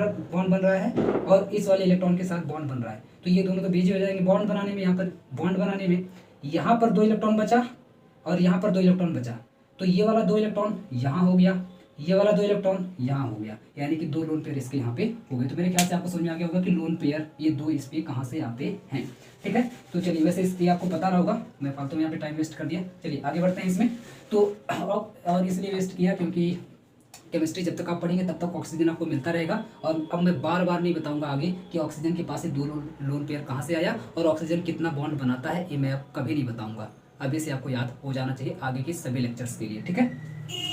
बन रहा है, और इस वाले इलेक्ट्रॉन के साथ बॉन्ड बन रहा है, तो ये दोनों तो बिजी हो जाएंगे बॉन्ड बनाने में। यहाँ पर बॉन्ड बनाने में यहाँ पर 2 इलेक्ट्रॉन बचा और यहाँ पर 2 इलेक्ट्रॉन बचा, तो ये वाला 2 इलेक्ट्रॉन यहाँ हो गया, ये वाला 2 इलेक्ट्रॉन यहाँ हो गया, यानी कि 2 लोन पेयर इसके यहाँ पे हो गए। तो मेरे ख्याल से आपको समझ में आ गया होगा कि लोन पेयर ये 2 इस पे कहाँ से आते हैं, ठीक है। तो चलिए, वैसे इसलिए आपको पता रहा होगा, मैं फालतू में यहाँ पे टाइम वेस्ट कर दिया। चलिए आगे बढ़ते हैं इसमें। तो और इसलिए वेस्ट किया क्योंकि केमिस्ट्री जब तक आप पढ़ेंगे तब तक ऑक्सीजन आपको मिलता रहेगा। और अब मैं बार बार नहीं बताऊंगा आगे कि ऑक्सीजन के पास से 2 लोन पेयर कहाँ से आया और ऑक्सीजन कितना बॉन्ड बनाता है, ये मैं अब कभी नहीं बताऊंगा। अभी से आपको याद हो जाना चाहिए आगे के सभी लेक्चर्स के लिए, ठीक है।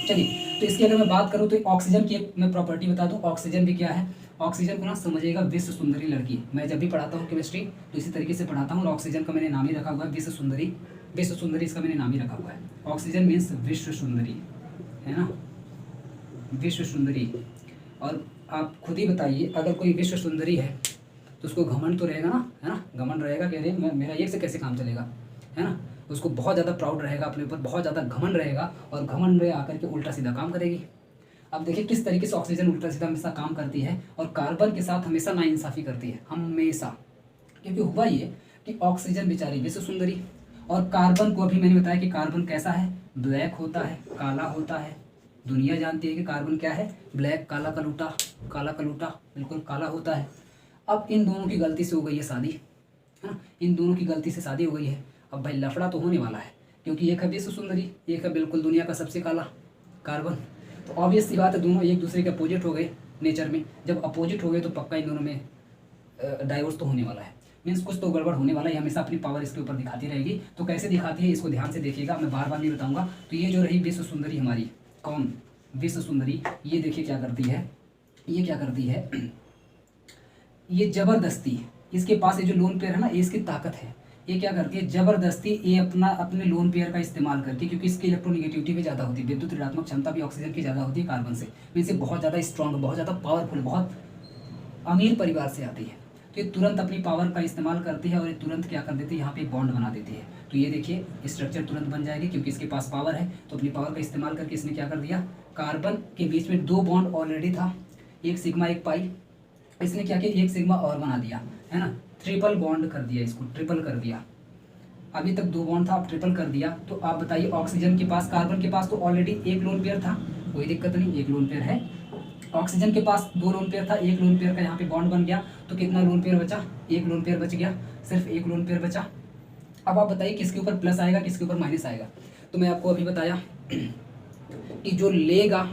चलिए, तो इसकी अगर मैं बात करूँ तो ऑक्सीजन की एक मैं प्रॉपर्टी बता दूँ। ऑक्सीजन भी क्या है? ऑक्सीजन को ना समझिएगा विश्व सुंदरी लड़की। मैं जब भी पढ़ाता हूँ केमिस्ट्री तो इसी तरीके से पढ़ाता हूँ, और ऑक्सीजन का मैंने नाम ही रखा हुआ है विश्व सुंदरी। विश्व सुंदरी इसका मैंने नाम ही रखा हुआ है। ऑक्सीजन मीन्स विश्व सुंदरी, है ना, विश्व सुंदरी। और आप खुद ही बताइए, अगर कोई विश्व सुंदरी है तो उसको घमंड तो रहेगा ना, है ना, घमंड रहेगा कि अरे मेरा एक से कैसे काम चलेगा, है ना। उसको बहुत ज़्यादा प्राउड रहेगा अपने ऊपर, बहुत ज़्यादा घमंड रहेगा, और घमंड में आकर के उल्टा सीधा काम करेगी। अब देखिए किस तरीके से ऑक्सीजन उल्टा सीधा हमेशा काम करती है, और कार्बन के साथ हमेशा नाइंसाफ़ी करती है, हमेशा। क्योंकि हुआ ये कि ऑक्सीजन बेचारी विश्व सुंदरी, और कार्बन को अभी मैंने बताया कि कार्बन कैसा है? ब्लैक होता है, काला होता है। दुनिया जानती है कि कार्बन क्या है? ब्लैक, काला कलूटा, काला कलूटा, बिल्कुल काला होता है। अब इन दोनों की गलती से हो गई है शादी, है ना, इन दोनों की गलती से शादी हो गई है। अब भाई लफड़ा तो होने वाला है, क्योंकि एक है विश्व सुंदरी, एक है बिल्कुल दुनिया का सबसे काला कार्बन। तो ऑब्वियस सी बात है, दोनों एक दूसरे के अपोजिट हो गए नेचर में। जब अपोजिट हो गए तो पक्का इन दोनों में डाइवोर्स तो होने वाला है, मीन्स कुछ तो गड़बड़ होने वाला है। हमेशा अपनी पावर इसके ऊपर दिखाती रहेगी। तो कैसे दिखाती है इसको ध्यान से देखिएगा, मैं बार बार नहीं बताऊंगा। तो ये जो रही विश्व सुंदरी हमारी, कौन? विश्व सुंदरी। ये देखिए क्या करती है, ये क्या करती है, ये ज़बरदस्ती, इसके पास ये जो लोन पेयर है ना, ये इसकी ताकत है। ये क्या करती है, ज़बरदस्ती ये अपने लोन पेयर का इस्तेमाल करती है, क्योंकि इसकी इलेक्ट्रोनिगेटिविटी भी ज़्यादा होती है, विद्युत ऋणात्मक क्षमता भी ऑक्सीजन की ज़्यादा होती है कार्बन से। मीन्स ये बहुत ज़्यादा स्ट्रॉन्ग, बहुत ज़्यादा पावरफुल, बहुत अमीर परिवार से आती है, तो ये तुरंत अपनी पावर का इस्तेमाल करती है और ये तुरंत क्या कर देती है, यहाँ पे बॉन्ड बना देती है। तो ये देखिए स्ट्रक्चर तुरंत बन जाएगी, क्योंकि इसके पास पावर है, तो अपनी पावर का इस्तेमाल करके इसने क्या कर दिया, कार्बन के बीच में 2 बॉन्ड ऑलरेडी था, एक सिग्मा एक पाई, इसने क्या किया, एक सिग्मा और बना दिया, है ना, ट्रिपल बॉन्ड कर दिया, इसको ट्रिपल कर दिया। अभी तक 2 बॉन्ड था, अब ट्रिपल कर दिया। तो आप बताइए, ऑक्सीजन के पास, कार्बन के पास तो ऑलरेडी एक लोन पेयर था, कोई दिक्कत नहीं, एक लोन पेयर है। ऑक्सीजन के पास 2 लोन पेयर था, एक लोन पेयर का यहाँ पे बॉन्ड बन गया, तो कितना लोन पेयर बचा, एक लोन पेयर बच गया, सिर्फ एक लोन पेयर बचा। अब आप बताइए किसके ऊपर प्लस आएगा, किसके ऊपर माइनस आएगा। तो मैं आपको अभी बताया कि जो लेगा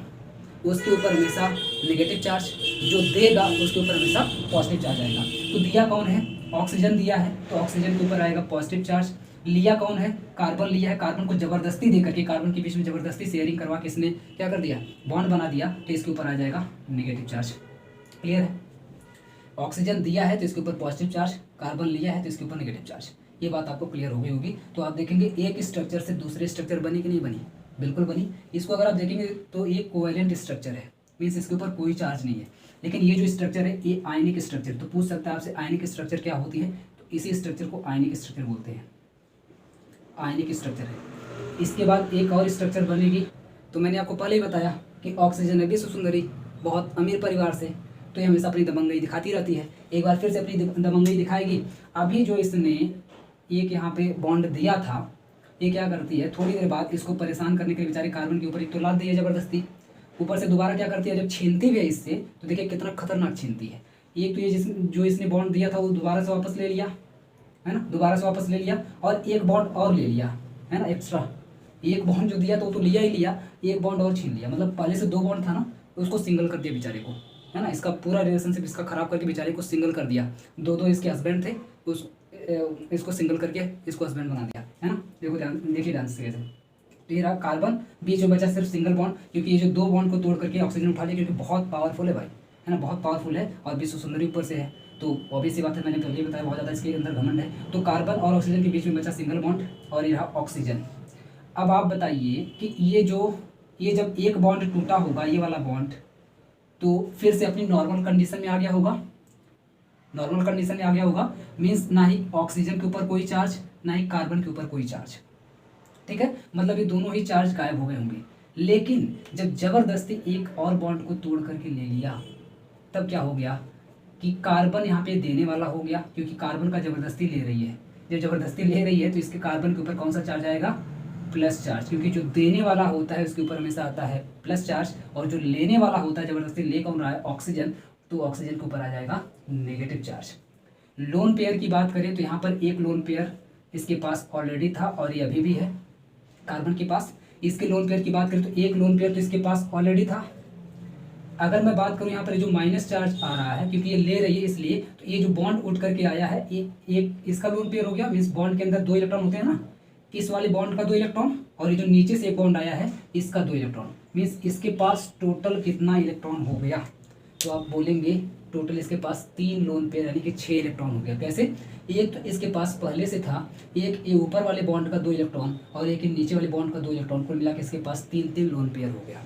उसके ऊपर हमेशा नेगेटिव चार्ज, जो देगा उसके ऊपर हमेशा पॉजिटिव चार्ज आएगा। तो दिया कौन है, ऑक्सीजन दिया है, तो ऑक्सीजन के ऊपर आएगा पॉजिटिव चार्ज। लिया कौन है, कार्बन लिया है, कार्बन को जबरदस्ती दे करके, कार्बन के बीच में जबरदस्ती शेयरिंग करवा के इसने क्या कर दिया, बॉन्ड बना दिया, तो इसके ऊपर आ जाएगा नेगेटिव चार्ज। क्लियर है, ऑक्सीजन दिया है तो इसके ऊपर पॉजिटिव चार्ज, कार्बन लिया है तो इसके ऊपर नेगेटिव चार्ज। ये बात आपको क्लियर हो गई होगी। तो आप देखेंगे एक स्ट्रक्चर से दूसरे स्ट्रक्चर बनी कि नहीं बनी, बिल्कुल बनी। इसको अगर आप देखेंगे तो ये कोवेलेंट स्ट्रक्चर है, मीन्स इसके ऊपर कोई चार्ज नहीं है। लेकिन ये जो स्ट्रक्चर है ये आयनिक स्ट्रक्चर, तो पूछ सकता है आपसे आयनिक स्ट्रक्चर क्या होती है, तो इसी स्ट्रक्चर को आयनिक स्ट्रक्चर बोलते हैं, आयनिक स्ट्रक्चर है। इसके बाद एक और स्ट्रक्चर बनेगी, तो मैंने आपको पहले ही बताया कि ऑक्सीजन है विश्व सुंदरी, बहुत अमीर परिवार से, तो ये हमेशा अपनी दबंगई दिखाती रहती है। एक बार फिर से अपनी दबंगई दिखाएगी। अभी जो इसने एक यहाँ पे बॉन्ड दिया था, ये क्या करती है, थोड़ी देर बाद इसको परेशान करने के लिए बेचारे कार्बन के ऊपर एक तो लाद दी है जबरदस्ती, ऊपर से दोबारा क्या करती है, जब छीनती भी है इससे, तो देखिए कितना खतरनाक छीनती है। एक तो ये जो इसने बॉन्ड दिया था वो दोबारा से वापस ले लिया, है ना, दोबारा से वापस ले लिया, और एक बॉन्ड और ले लिया, है ना, एक्स्ट्रा एक बॉन्ड जो दिया तो वो तो लिया ही लिया, एक बॉन्ड और छीन लिया। मतलब पहले से 2 बॉन्ड था ना, उसको सिंगल कर दिया बेचारे को, है ना, इसका पूरा रिलेशनशिप इसका खराब करके बेचारे को सिंगल कर दिया। 2 इसके हस्बैंड थे, इसको सिंगल करके इसको हस्बैंड बना दिया, है ना। देखो देखिए डांस से कैसे, तो ये रहा कार्बन, बीच में बचा सिर्फ सिंगल बॉन्ड, क्योंकि ये जो 2 बॉन्ड को तोड़ करके ऑक्सीजन उठा लिया, क्योंकि बहुत पावरफुल है भाई, है ना, बहुत पावरफुल है, और विश्व सुंदरी ऊपर से है, तो ऑब्वियस सी बात है, मैंने पहले ही बताया बहुत ज़्यादा इसके अंदर घमंड है। तो कार्बन और ऑक्सीजन के बीच में बचा सिंगल बॉन्ड, और ये रहा ऑक्सीजन। अब आप बताइए कि ये जब एक बॉन्ड टूटा होगा, ये वाला बॉन्ड, तो फिर से अपनी नॉर्मल कंडीशन में आ गया होगा, नॉर्मल कंडीशन में आ गया होगा, मीन्स ना ही ऑक्सीजन के ऊपर कोई चार्ज, ना ही कार्बन के ऊपर कोई चार्ज, ठीक है, मतलब ये दोनों ही चार्ज गायब हो गए होंगे। लेकिन जब जबरदस्ती एक और बॉन्ड को तोड़ करके ले लिया, तब क्या हो गया कि कार्बन यहाँ पे देने वाला हो गया, क्योंकि कार्बन का जबरदस्ती ले रही है, जब जबरदस्ती ले रही है तो इसके कार्बन के ऊपर कौन सा चार्ज आएगा, प्लस चार्ज, क्योंकि जो देने वाला होता है उसके ऊपर हमेशा आता है प्लस चार्ज, और जो लेने वाला होता है जबरदस्ती ले कौन रहा है, ऑक्सीजन, तो ऑक्सीजन के ऊपर आ जाएगा नेगेटिव चार्ज। लोन पेयर की बात करें तो यहाँ पर एक लोन पेयर इसके पास ऑलरेडी था, और ये अभी भी है कार्बन के पास। इसके लोन पेयर की बात करें तो एक लोन पेयर तो इसके पास ऑलरेडी था। अगर मैं बात करूँ यहाँ पर जो माइनस चार्ज आ रहा है, क्योंकि ये ले रही है इसलिए, तो ये जो बॉन्ड उठ करके आया है, एक इसका लोन पेयर हो गया, मीन्स बॉन्ड के अंदर 2 इलेक्ट्रॉन होते हैं ना, इस वाले बॉन्ड का 2 इलेक्ट्रॉन, और ये जो नीचे से एक बॉन्ड आया है इसका 2 इलेक्ट्रॉन, मीन्स इसके पास टोटल कितना इलेक्ट्रॉन हो गया, तो आप बोलेंगे टोटल इसके पास 3 लोन पेयर यानी कि 6 इलेक्ट्रॉन हो गया। कैसे, एक तो इसके पास पहले से था, एक ये ऊपर वाले बॉन्ड का 2 इलेक्ट्रॉन, और एक नीचे वाले बॉन्ड का 2 इलेक्ट्रॉन, कुल मिला के इसके पास 3 लोन पेयर हो गया।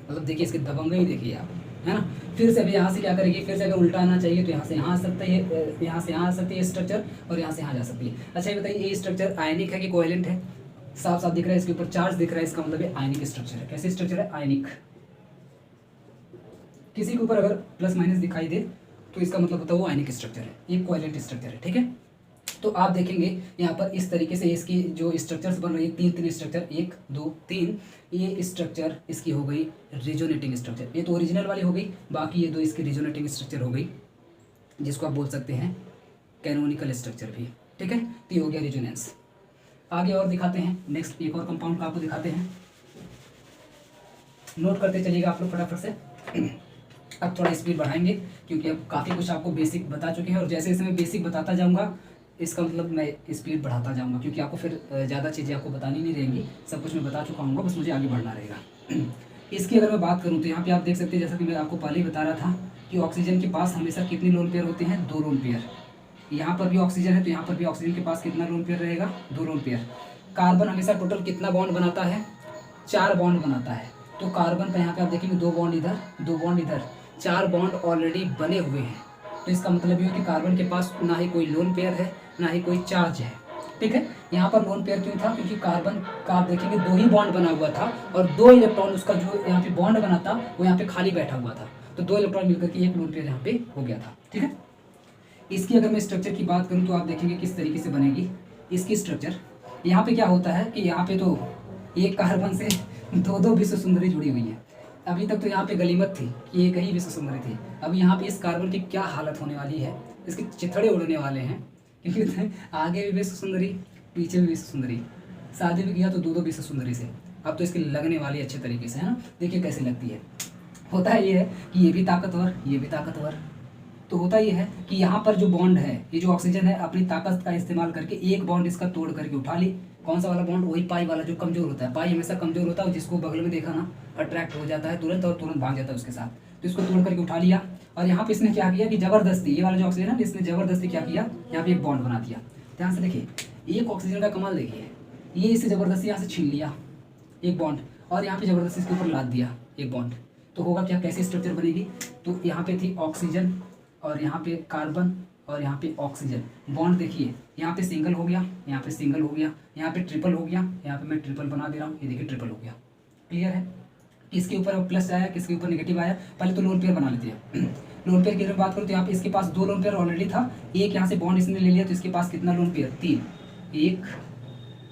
मतलब देखिए इसके दबंगई देखिए आप, है ना। फिर से अभी यहाँ से क्या करेगी, फिर से अगर उल्टा आना चाहिए तो यहाँ से यहाँ आ सकता है, यहाँ से यहाँ आ सकती है स्ट्रक्चर, और यहाँ से यहाँ जा सकती है। अच्छा ये बताइए, ये स्ट्रक्चर आयनिक है कि कोवेलेंट है, साफ साफ दिख रहा है, इसके ऊपर चार्ज दिख रहा है, इसका मतलब ये आयनिक स्ट्रक्चर है। कैसे स्ट्रक्चर है, आयनिक। किसी के ऊपर अगर प्लस माइनस दिखाई दे तो इसका मतलब होता है वो आयनिक स्ट्रक्चर है, ये कोवेलेंट स्ट्रक्चर है, ठीक है। तो आप देखेंगे यहाँ पर इस तरीके से इसकी जो स्ट्रक्चर्स बन रही है, 3 स्ट्रक्चर, 1 2 3, ये स्ट्रक्चर इसकी हो गई रिजोनेटिंग स्ट्रक्चर, ये तो ओरिजिनल वाली हो गई, बाकी ये 2 इसकी रिजोनेटिंग स्ट्रक्चर हो गई, जिसको आप बोल सकते हैं कैनोनिकल स्ट्रक्चर भी, ठीक है। तो ये हो गया रिजोनेंस। आगे और दिखाते हैं, नेक्स्ट एक और कंपाउंड का आपको दिखाते हैं, नोट करते चलिएगा आप लोग फटाफट से। अब थोड़ा स्पीड बढ़ाएंगे, क्योंकि अब काफ़ी कुछ आपको बेसिक बता चुके हैं, और जैसे जैसे मैं बेसिक बताता जाऊँगा इसका मतलब मैं स्पीड बढ़ाता जाऊँगा, क्योंकि आपको फिर ज़्यादा चीज़ें आपको बतानी नहीं रहेंगी, सब कुछ मैं बता चुका हूँ, बस मुझे आगे बढ़ना रहेगा। इसकी अगर मैं बात करूँ तो यहाँ पे आप देख सकते हैं, जैसा कि मैं आपको पहले ही बता रहा था कि ऑक्सीजन के पास हमेशा कितने लोन पेयर होते हैं, 2 लोन पेयर। यहाँ पर भी ऑक्सीजन है तो यहाँ पर भी ऑक्सीजन के पास कितना लोन पेयर रहेगा, 2 लोन पेयर। कार्बन हमेशा टोटल कितना बॉन्ड बनाता है, 4 बॉन्ड बनाता है। तो कार्बन का यहाँ पे आप देखेंगे 2 बॉन्ड इधर, 2 बॉन्ड इधर, 4 बॉन्ड ऑलरेडी बने हुए हैं। तो इसका मतलब ये है कि कार्बन के पास ना ही कोई लोन पेयर है ना ही कोई चार्ज है। ठीक है, यहाँ पर लोन पेयर क्यों था, क्योंकि कार्बन का आप देखेंगे 2 ही बॉन्ड बना हुआ था और 2 इलेक्ट्रॉन उसका जो यहाँ पे बॉन्ड बना था वो यहाँ पे खाली बैठा हुआ था। तो 2 इलेक्ट्रॉन मिलकर के एक लोन पेयर यहाँ पे हो गया था। ठीक है, इसकी अगर मैं स्ट्रक्चर की बात करूँ तो आप देखेंगे किस तरीके से बनेगी इसकी स्ट्रक्चर। यहाँ पे क्या होता है कि यहाँ पे तो एक कार्बन से 2 विश्व सुंदरी जुड़ी हुई है। अभी तक तो यहाँ पे गलीमत थी कि एक ही विश्व सुंदरी थी। अब यहाँ पे इस कार्बन की क्या हालत होने वाली है, इसके चिथड़े उड़ने वाले हैं, क्योंकि आगे भी विश्व सुंदरी पीछे भी विश्व सुंदरी, शादी भी किया तो 2 विश्व सुंदरी से। अब तो इसकी लगने वाली अच्छे तरीके से, है ना। देखिए कैसे लगती है। होता ये है कि ये भी ताकतवर, ये भी ताकतवर। तो होता ये है कि यहाँ पर जो बॉन्ड है, ये जो ऑक्सीजन है, अपनी ताकत का इस्तेमाल करके एक बॉन्ड इसका तोड़ करके उठा ली। कौन सा वाला बॉन्ड, वही पाई वाला जो कमजोर होता है। पाई हमेशा कमजोर होता है, जिसको बगल में देखा ना अट्रैक्ट हो जाता है तुरंत और तुरंत भाग जाता है उसके साथ। तो इसको तोड़ करके उठा लिया और यहाँ पे इसने क्या किया कि जबरदस्ती, ये वाला जो ऑक्सीजन है इसने जबरदस्ती क्या किया, यहाँ पे एक बॉन्ड बना दिया। ध्यान से देखिए, एक ऑक्सीजन का कमाल देखिए, ये इसे जबरदस्ती यहाँ से छीन लिया एक बॉन्ड और यहाँ पे जबरदस्ती इसके ऊपर लाद दिया एक बॉन्ड। तो होगा क्या, कैसी स्ट्रक्चर बनेगी, तो यहाँ पे थी ऑक्सीजन और यहाँ पे कार्बन और यहाँ पे ऑक्सीजन। बॉन्ड देखिए, यहाँ पे सिंगल हो गया, यहाँ पे सिंगल हो गया, यहाँ पे ट्रिपल हो गया, यहाँ पे मैं ट्रिपल बना दे रहा हूँ, ये देखिए ट्रिपल हो गया। क्लियर है, किसके ऊपर अब प्लस आया, किसके ऊपर नेगेटिव आया। पहले तो लोन पेयर बना लेते हैं। लोन पेयर की अगर बात करूँ तो यहाँ पे इसके पास 2 लोन पेयर ऑलरेडी था, एक यहाँ से बॉन्ड इसने ले लिया तो इसके पास कितना लोन पेयर, 3, 1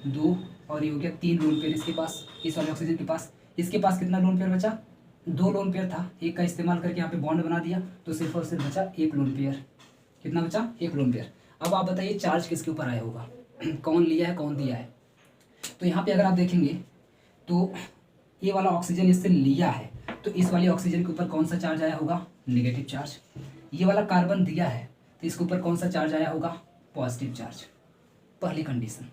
2 और ये हो गया 3 लोन पेयर इसके पास, इस वाले ऑक्सीजन के पास। इसके पास कितना लोन पेयर बचा, 2 लोन पेयर था, एक का इस्तेमाल करके यहाँ पे बॉन्ड बना दिया तो सिर्फ और सिर्फ बचा 1 लोन पेयर। कितना बचा, 1 लोन पेयर। अब आप बताइए चार्ज किसके ऊपर आया होगा, कौन लिया है कौन दिया है। तो यहाँ पे अगर आप देखेंगे तो ये वाला ऑक्सीजन इससे लिया है तो इस वाले ऑक्सीजन के ऊपर कौन सा चार्ज आया होगा, नेगेटिव चार्ज। ये वाला कार्बन दिया है तो इसके ऊपर कौन सा चार्ज आया होगा, पॉजिटिव चार्ज। पहली कंडीशन।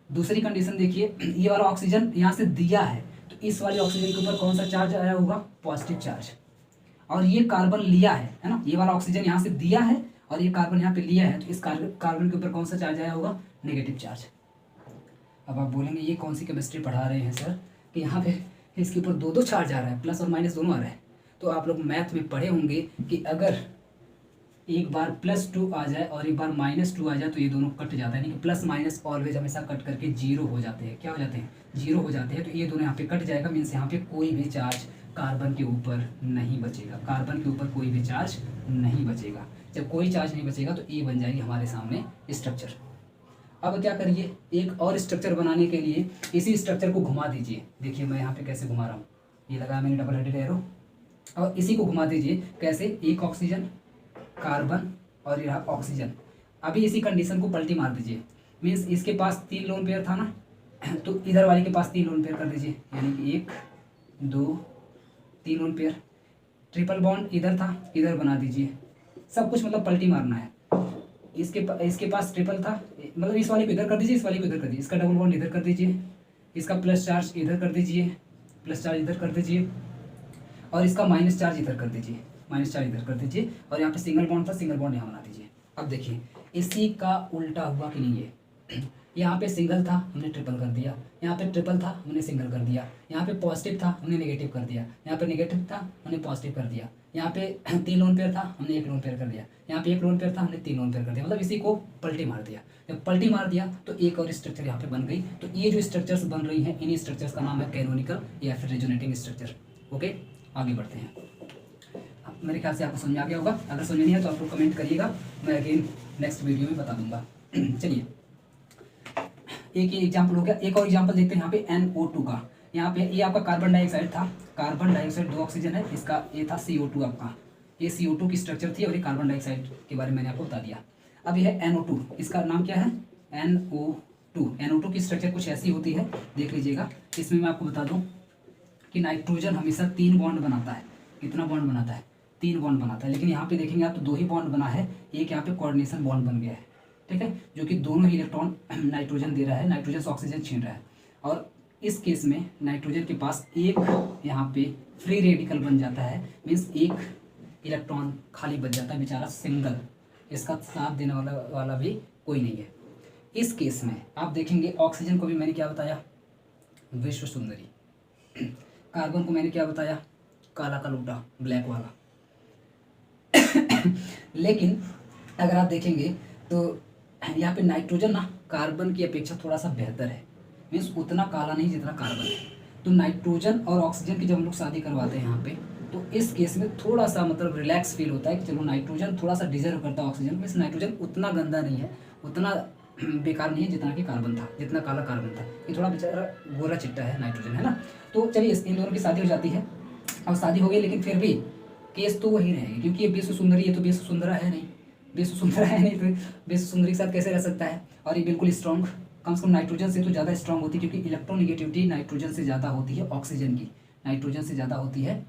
दूसरी कंडीशन देखिए, ये वाला ऑक्सीजन यहाँ से दिया है तो इस वाले ऑक्सीजन के ऊपर कौन सा चार्ज आया होगा, पॉजिटिव चार्ज। और ये कार्बन लिया है ना, ये वाला ऑक्सीजन यहाँ से दिया है और ये कार्बन यहाँ पे लिया है तो इस कार्बन के ऊपर कौन सा चार्ज आया होगा, नेगेटिव चार्ज। अब आप बोलेंगे ये कौन सी केमिस्ट्री पढ़ा रहे हैं सर कि यहाँ पे इसके ऊपर 2 चार्ज आ रहा है, प्लस और माइनस दोनों आ रहा है। तो आप लोग मैथ में पढ़े होंगे कि अगर एक बार +2 आ जाए और एक बार -2 आ जाए तो ये दोनों कट जाता है, यानी कि प्लस माइनस ऑलवेज हमेशा कट करके 0 हो जाते हैं। क्या हो जाते हैं, 0 हो जाते हैं। तो ये दोनों यहाँ पे कट जाएगा, मीन्स यहाँ पे कोई भी चार्ज कार्बन के ऊपर नहीं बचेगा, कार्बन के ऊपर कोई भी चार्ज नहीं बचेगा। जब कोई चार्ज नहीं बचेगा तो ये बन जाएगी हमारे सामने स्ट्रक्चर। अब क्या करिए, एक और स्ट्रक्चर बनाने के लिए इसी स्ट्रक्चर को घुमा दीजिए। देखिए मैं यहाँ पे कैसे घुमा रहा हूँ, ये लगाया मैंने डबल हेडेड एरो और इसी को घुमा दीजिए। कैसे, एक ऑक्सीजन, कार्बन और यह ऑक्सीजन। अभी इसी कंडीशन को पलटी मार दीजिए, मीन्स इसके पास 3 लोन पेयर था ना, तो इधर वाले के पास 3 लोन पेयर कर दीजिए, यानी कि 1 2 3 लोन पेयर। ट्रिपल बॉन्ड इधर था, इधर बना दीजिए। सब कुछ मतलब पलटी मारना है। इसके पास ट्रिपल था, मतलब इस वाले को इधर कर दीजिए, इस वाले को इधर कर दीजिए, इसका डबल बॉन्ड इधर कर दीजिए, इसका प्लस चार्ज इधर कर दीजिए, प्लस चार्ज इधर कर दीजिए और इसका माइनस चार्ज इधर कर दीजिए, माइनस चार्ज इधर कर दीजिए और यहाँ पे सिंगल बॉन्ड था, सिंगल बॉन्ड यहाँ बना दीजिए। अब देखिए इसी का उल्टा हुआ कि नहीं, ये यहाँ पे सिंगल था हमने ट्रिपल कर दिया, यहाँ पे ट्रिपल था हमने सिंगल कर दिया, यहाँ पे पॉजिटिव था हमने नेगेटिव कर दिया, यहाँ पे नेगेटिव था हमने पॉजिटिव कर दिया, यहाँ पे 3 लोन पेयर था हमने 1 लोन पेयर कर दिया, यहाँ पे 1 लोन पेयर था हमने 3 लोन पेयर कर दिया। मतलब इसी को पलटी मार दिया। जब पलटी मार दिया तो एक और स्ट्रक्चर यहाँ पे बन गई। तो ये जो स्ट्रक्चर्स बन रही हैं, इन्हीं स्ट्रक्चर्स का नाम है कैनोनिकल या फिर रेजोनेटिंग स्ट्रक्चर। ओके, आगे बढ़ते हैं। मेरे ख्याल से आपको समझ आ गया होगा। अगर समझ नहीं है तो आप लोग कमेंट करिएगा, मैं अगेन नेक्स्ट वीडियो में बता दूंगा। चलिए, एक ये एग्जाम्पल हो गया। एक और एग्जाम्पल देखते हैं यहाँ पे NO2 का। यहाँ पे ये आपका कार्बन डाइऑक्साइड था, कार्बन डाइऑक्साइड 2 ऑक्सीजन है, इसका ये था CO2 आपका, ये CO2 की स्ट्रक्चर थी और ये कार्बन डाइऑक्साइड के बारे में मैंने आपको बता दिया। अब यह है NO2, इसका नाम क्या है, NO2। NO2 की स्ट्रक्चर कुछ ऐसी होती है, देख लीजिएगा। इसमें मैं आपको बता दूँ कि नाइट्रोजन हमेशा 3 बॉन्ड बनाता है। कितना बॉन्ड बनाता है, 3 बॉन्ड बनाता है। लेकिन यहाँ पे देखेंगे आप तो 2 ही बॉन्ड बना है, एक यहाँ पे कोऑर्डिनेशन बॉन्ड बन गया है, ठीक है, जो कि दोनों ही इलेक्ट्रॉन नाइट्रोजन दे रहा है, नाइट्रोजन से ऑक्सीजन छीन रहा है। और इस केस में नाइट्रोजन के पास एक यहाँ पे फ्री रेडिकल बन जाता है, मीन्स एक इलेक्ट्रॉन खाली बच जाता है बेचारा सिंगल, इसका साथ देने वाला भी कोई नहीं है। इस केस में आप देखेंगे ऑक्सीजन को भी मैंने क्या बताया, विश्व सुंदरी, कार्बन को मैंने क्या बताया, काला कलूटा, ब्लैक वाला। लेकिन अगर आप देखेंगे तो यहाँ पे नाइट्रोजन ना कार्बन की अपेक्षा थोड़ा सा बेहतर है, मीन्स उतना काला नहीं जितना कार्बन है। तो नाइट्रोजन और ऑक्सीजन की जब हम लोग शादी करवाते हैं यहाँ पे, तो इस केस में थोड़ा सा मतलब रिलैक्स फील होता है कि चलो नाइट्रोजन थोड़ा सा डिजर्व करता है ऑक्सीजन, मीन्स नाइट्रोजन उतना गंदा नहीं है, उतना बेकार नहीं है जितना कि कार्बन था, जितना काला कार्बन था। ये थोड़ा बेचारा गोरा चिट्टा है नाइट्रोजन, है ना। तो चलिए इन दोनों की शादी हो जाती है। अब शादी हो गई लेकिन फिर भी केस तो वही रहेगी, क्योंकि ये विश्व सुंदरी है तो विश्व सुंदरा है नहीं, विश्व सुंदरा है नहीं तो विश्व सुंदरी के साथ कैसे रह सकता है। और ये बिल्कुल स्ट्रॉन्ग, कम से कम नाइट्रोजन से तो ज़्यादा स्ट्रॉन्ग होती है, क्योंकि इलेक्ट्रोनिगेटिविटी नाइट्रोजन से ज़्यादा होती है ऑक्सीजन की, नाइट्रोजन से ज़्यादा होती है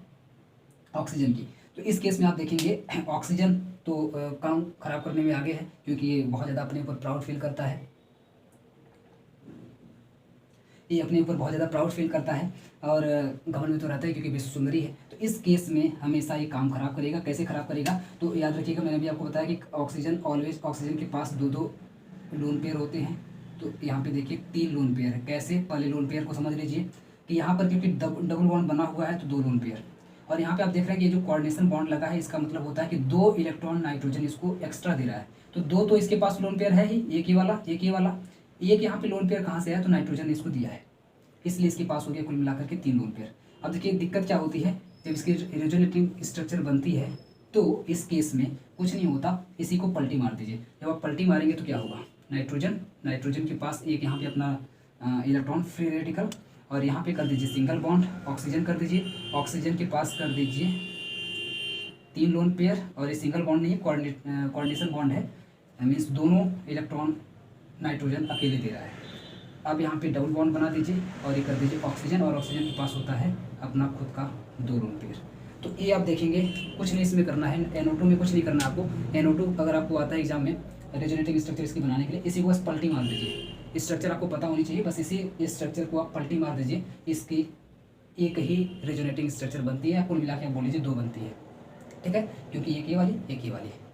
ऑक्सीजन की। तो इस केस में आप देखेंगे ऑक्सीजन तो काम खराब करने में आगे है, क्योंकि ये बहुत ज़्यादा अपने ऊपर प्राउड फील करता है, ये अपने ऊपर बहुत ज़्यादा प्राउड फील करता है और घमंड में तो रहता है क्योंकि विश्व सुंदरी है। तो इस केस में हमेशा ये काम खराब करेगा। कैसे खराब करेगा, तो याद रखिएगा, मैंने भी आपको बताया कि ऑक्सीजन ऑलवेज, ऑक्सीजन के पास दो लोन पेयर होते हैं। तो यहाँ पे देखिए 3 लोन पेयर है। कैसे, पहले लोन पेयर को समझ लीजिए कि यहाँ पर क्योंकि डबल बॉन्ड बना हुआ है तो 2 लोन पेयर, और यहाँ पे आप देख रहे हैं कि ये जो कोऑर्डिनेशन बॉन्ड लगा है, इसका मतलब होता है कि 2 इलेक्ट्रॉन नाइट्रोजन इसको एक्स्ट्रा दे रहा है। तो 2 तो इसके पास लोन पेयर है ही, एक ही वाला, एक ही वाला। एक यहाँ पे लोन पेयर कहाँ से है, तो नाइट्रोजन ने इसको दिया है, इसलिए इसके पास हो गया कुल मिलाकर के 3 लोन पेयर। अब देखिए दिक्कत क्या होती है, जब इसकी रेजोनेटिंग स्ट्रक्चर बनती है तो इस केस में कुछ नहीं होता, इसी को पलटी मार दीजिए। जब आप पलटी मारेंगे तो क्या होगा, नाइट्रोजन के पास एक यहाँ पे अपना इलेक्ट्रॉन फ्री रेडिकल, और यहाँ पे कर दीजिए सिंगल बॉन्ड, ऑक्सीजन कर दीजिए, ऑक्सीजन के पास कर दीजिए 3 लोन पेयर, और ये सिंगल बॉन्ड नहीं है, कोऑर्डिनेशन बॉन्ड है, मीन्स दोनों इलेक्ट्रॉन नाइट्रोजन अकेले दे रहा है। अब यहाँ पे डबल बॉन्ड बना दीजिए और ये कर दीजिए ऑक्सीजन, और ऑक्सीजन के पास होता है अपना खुद का 2 लोन पेयर। तो ये आप देखेंगे कुछ नहीं इसमें करना है, NO2 में कुछ नहीं करना है आपको। NO2 अगर आपको आता है एग्जाम में रेजोनेटिंग स्ट्रक्चर इसकी बनाने के लिए, इसी को बस पलटी मार दीजिए। स्ट्रक्चर आपको पता होनी चाहिए, बस इसी स्ट्रक्चर को आप पलटी मार दीजिए, इसकी एक ही रेजोनेटिंग स्ट्रक्चर बनती है, कुल मिला के आप बोल लीजिए 2 बनती है, ठीक है, क्योंकि एक ही वाली है।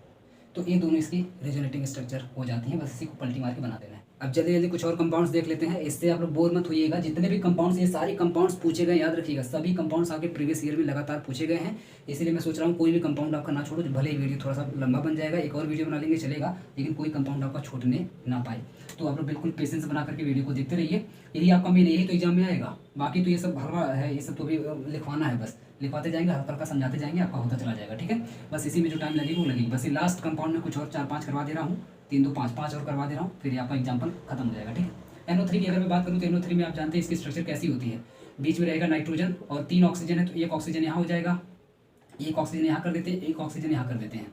तो ये दोनों इसकी रेजोनेटिंग स्ट्रक्चर हो जाती हैं, बस इसी को पलटी मार के बना देना है। अब जल्दी जल्दी कुछ और कंपाउंड्स देख लेते हैं, इससे आप लोग बोर मत होइएगा। जितने भी कंपाउंड्स, ये सारे कंपाउंड्स पूछे गए, याद रखिएगा सभी कंपाउंड्स आपके प्रीवियस ईयर में लगातार पूछे गए हैं, इसीलिए मैं सोच रहा हूँ कोई भी कंपाउंड आपका ना छोड़ो। भले ही वीडियो थोड़ा सा लंबा बन जाएगा, एक और वीडियो बना लेंगे चलेगा, लेकिन कोई कंपाउंड आपका छूटने ना पाए। तो आप लोग बिल्कुल पेशेंस बना करके वीडियो को देखते रहिए, यही आपका मेन, यही तो एग्जाम में आएगा। बाकी तो ये सब भरवा है, ये सब तो भी लिखवाना है, बस लिखवाते जाएंगे, हल्का हल्का समझाते जाएंगे, आपका होता चला जाएगा, ठीक है। बस इसी में जो टाइम लगेगा वो लगेगी। बस ये लास्ट कंपाउंड में कुछ और 4-5 करवा दे रहा हूँ, 3 2 5 और करवा दे रहा हूँ, फिर आपका एग्जाम्पल खत्म हो जाएगा, ठीक है। NO3 की अगर मैं बात करूँ तो NO3 में आप जानते हैं इसकी स्ट्रक्चर कैसी होती है, बीच में रहेगा नाइट्रोजन और 3 ऑक्सीजन है, तो एक ऑक्सीजन यहाँ हो जाएगा, एक ऑक्सीजन यहाँ कर देते हैं, एक ऑक्सीजन यहाँ कर देते हैं।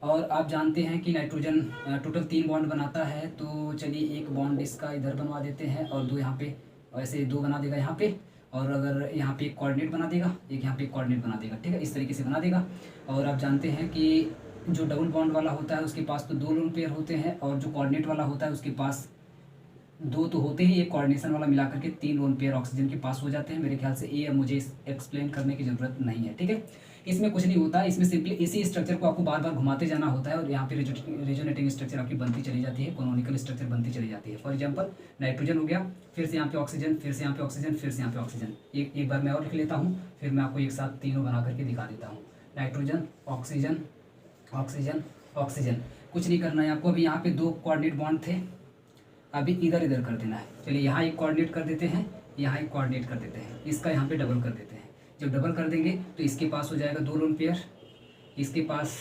और आप जानते हैं कि नाइट्रोजन टोटल 3 बॉन्ड बनाता है, तो चलिए एक बॉन्ड इसका इधर बनवा देते हैं और 2 यहाँ पे, ऐसे 2 बना देगा यहाँ पे, और अगर यहाँ पे एक कोऑर्डिनेट बना देगा, एक यहाँ पे एक कोऑर्डिनेट बना देगा, ठीक है, इस तरीके से बना देगा। और आप जानते हैं कि जो डबल बॉन्ड वाला होता है उसके पास तो 2 लोन पेयर होते हैं, और जो कोऑर्डिनेट वाला होता है उसके पास 2 तो होते ही, एक कोऑर्डिनेशन वाला मिला करके 3 लोन पेयर ऑक्सीजन के पास हो जाते हैं। मेरे ख्याल से ये मुझे एक्सप्लेन करने की ज़रूरत नहीं है, ठीक है। इसमें कुछ नहीं होता, इसमें सिंपली इसी स्ट्रक्चर को आपको बार बार घुमाते जाना होता है, और यहाँ पे रेजोनेटिंग स्ट्रक्चर आपकी बनती चली जाती है, कोनोनिकल स्ट्रक्चर बनती चली जाती है। फॉर एग्जांपल नाइट्रोजन हो गया, फिर से यहाँ पे ऑक्सीजन, फिर से यहाँ पे ऑक्सीजन, फिर से यहाँ पे ऑक्सीजन। एक बार मैं और लिख लेता हूँ, फिर मैं आपको एक साथ तीनों बना करके दिखा देता हूँ। नाइट्रोजन, ऑक्सीजन, ऑक्सीजन, ऑक्सीजन, कुछ नहीं करना है आपको। अभी यहाँ पे 2 कोऑर्डिनेट बॉन्ड थे, अभी इधर इधर कर देना है। चलिए यहाँ एक कोऑर्डिनेट कर देते हैं, यहाँ एक कोऑर्डिनेट कर देते हैं, इसका यहाँ पे डबल कर देते हैं। जब डबल कर देंगे तो इसके पास हो जाएगा 2 लोन पेयर, इसके पास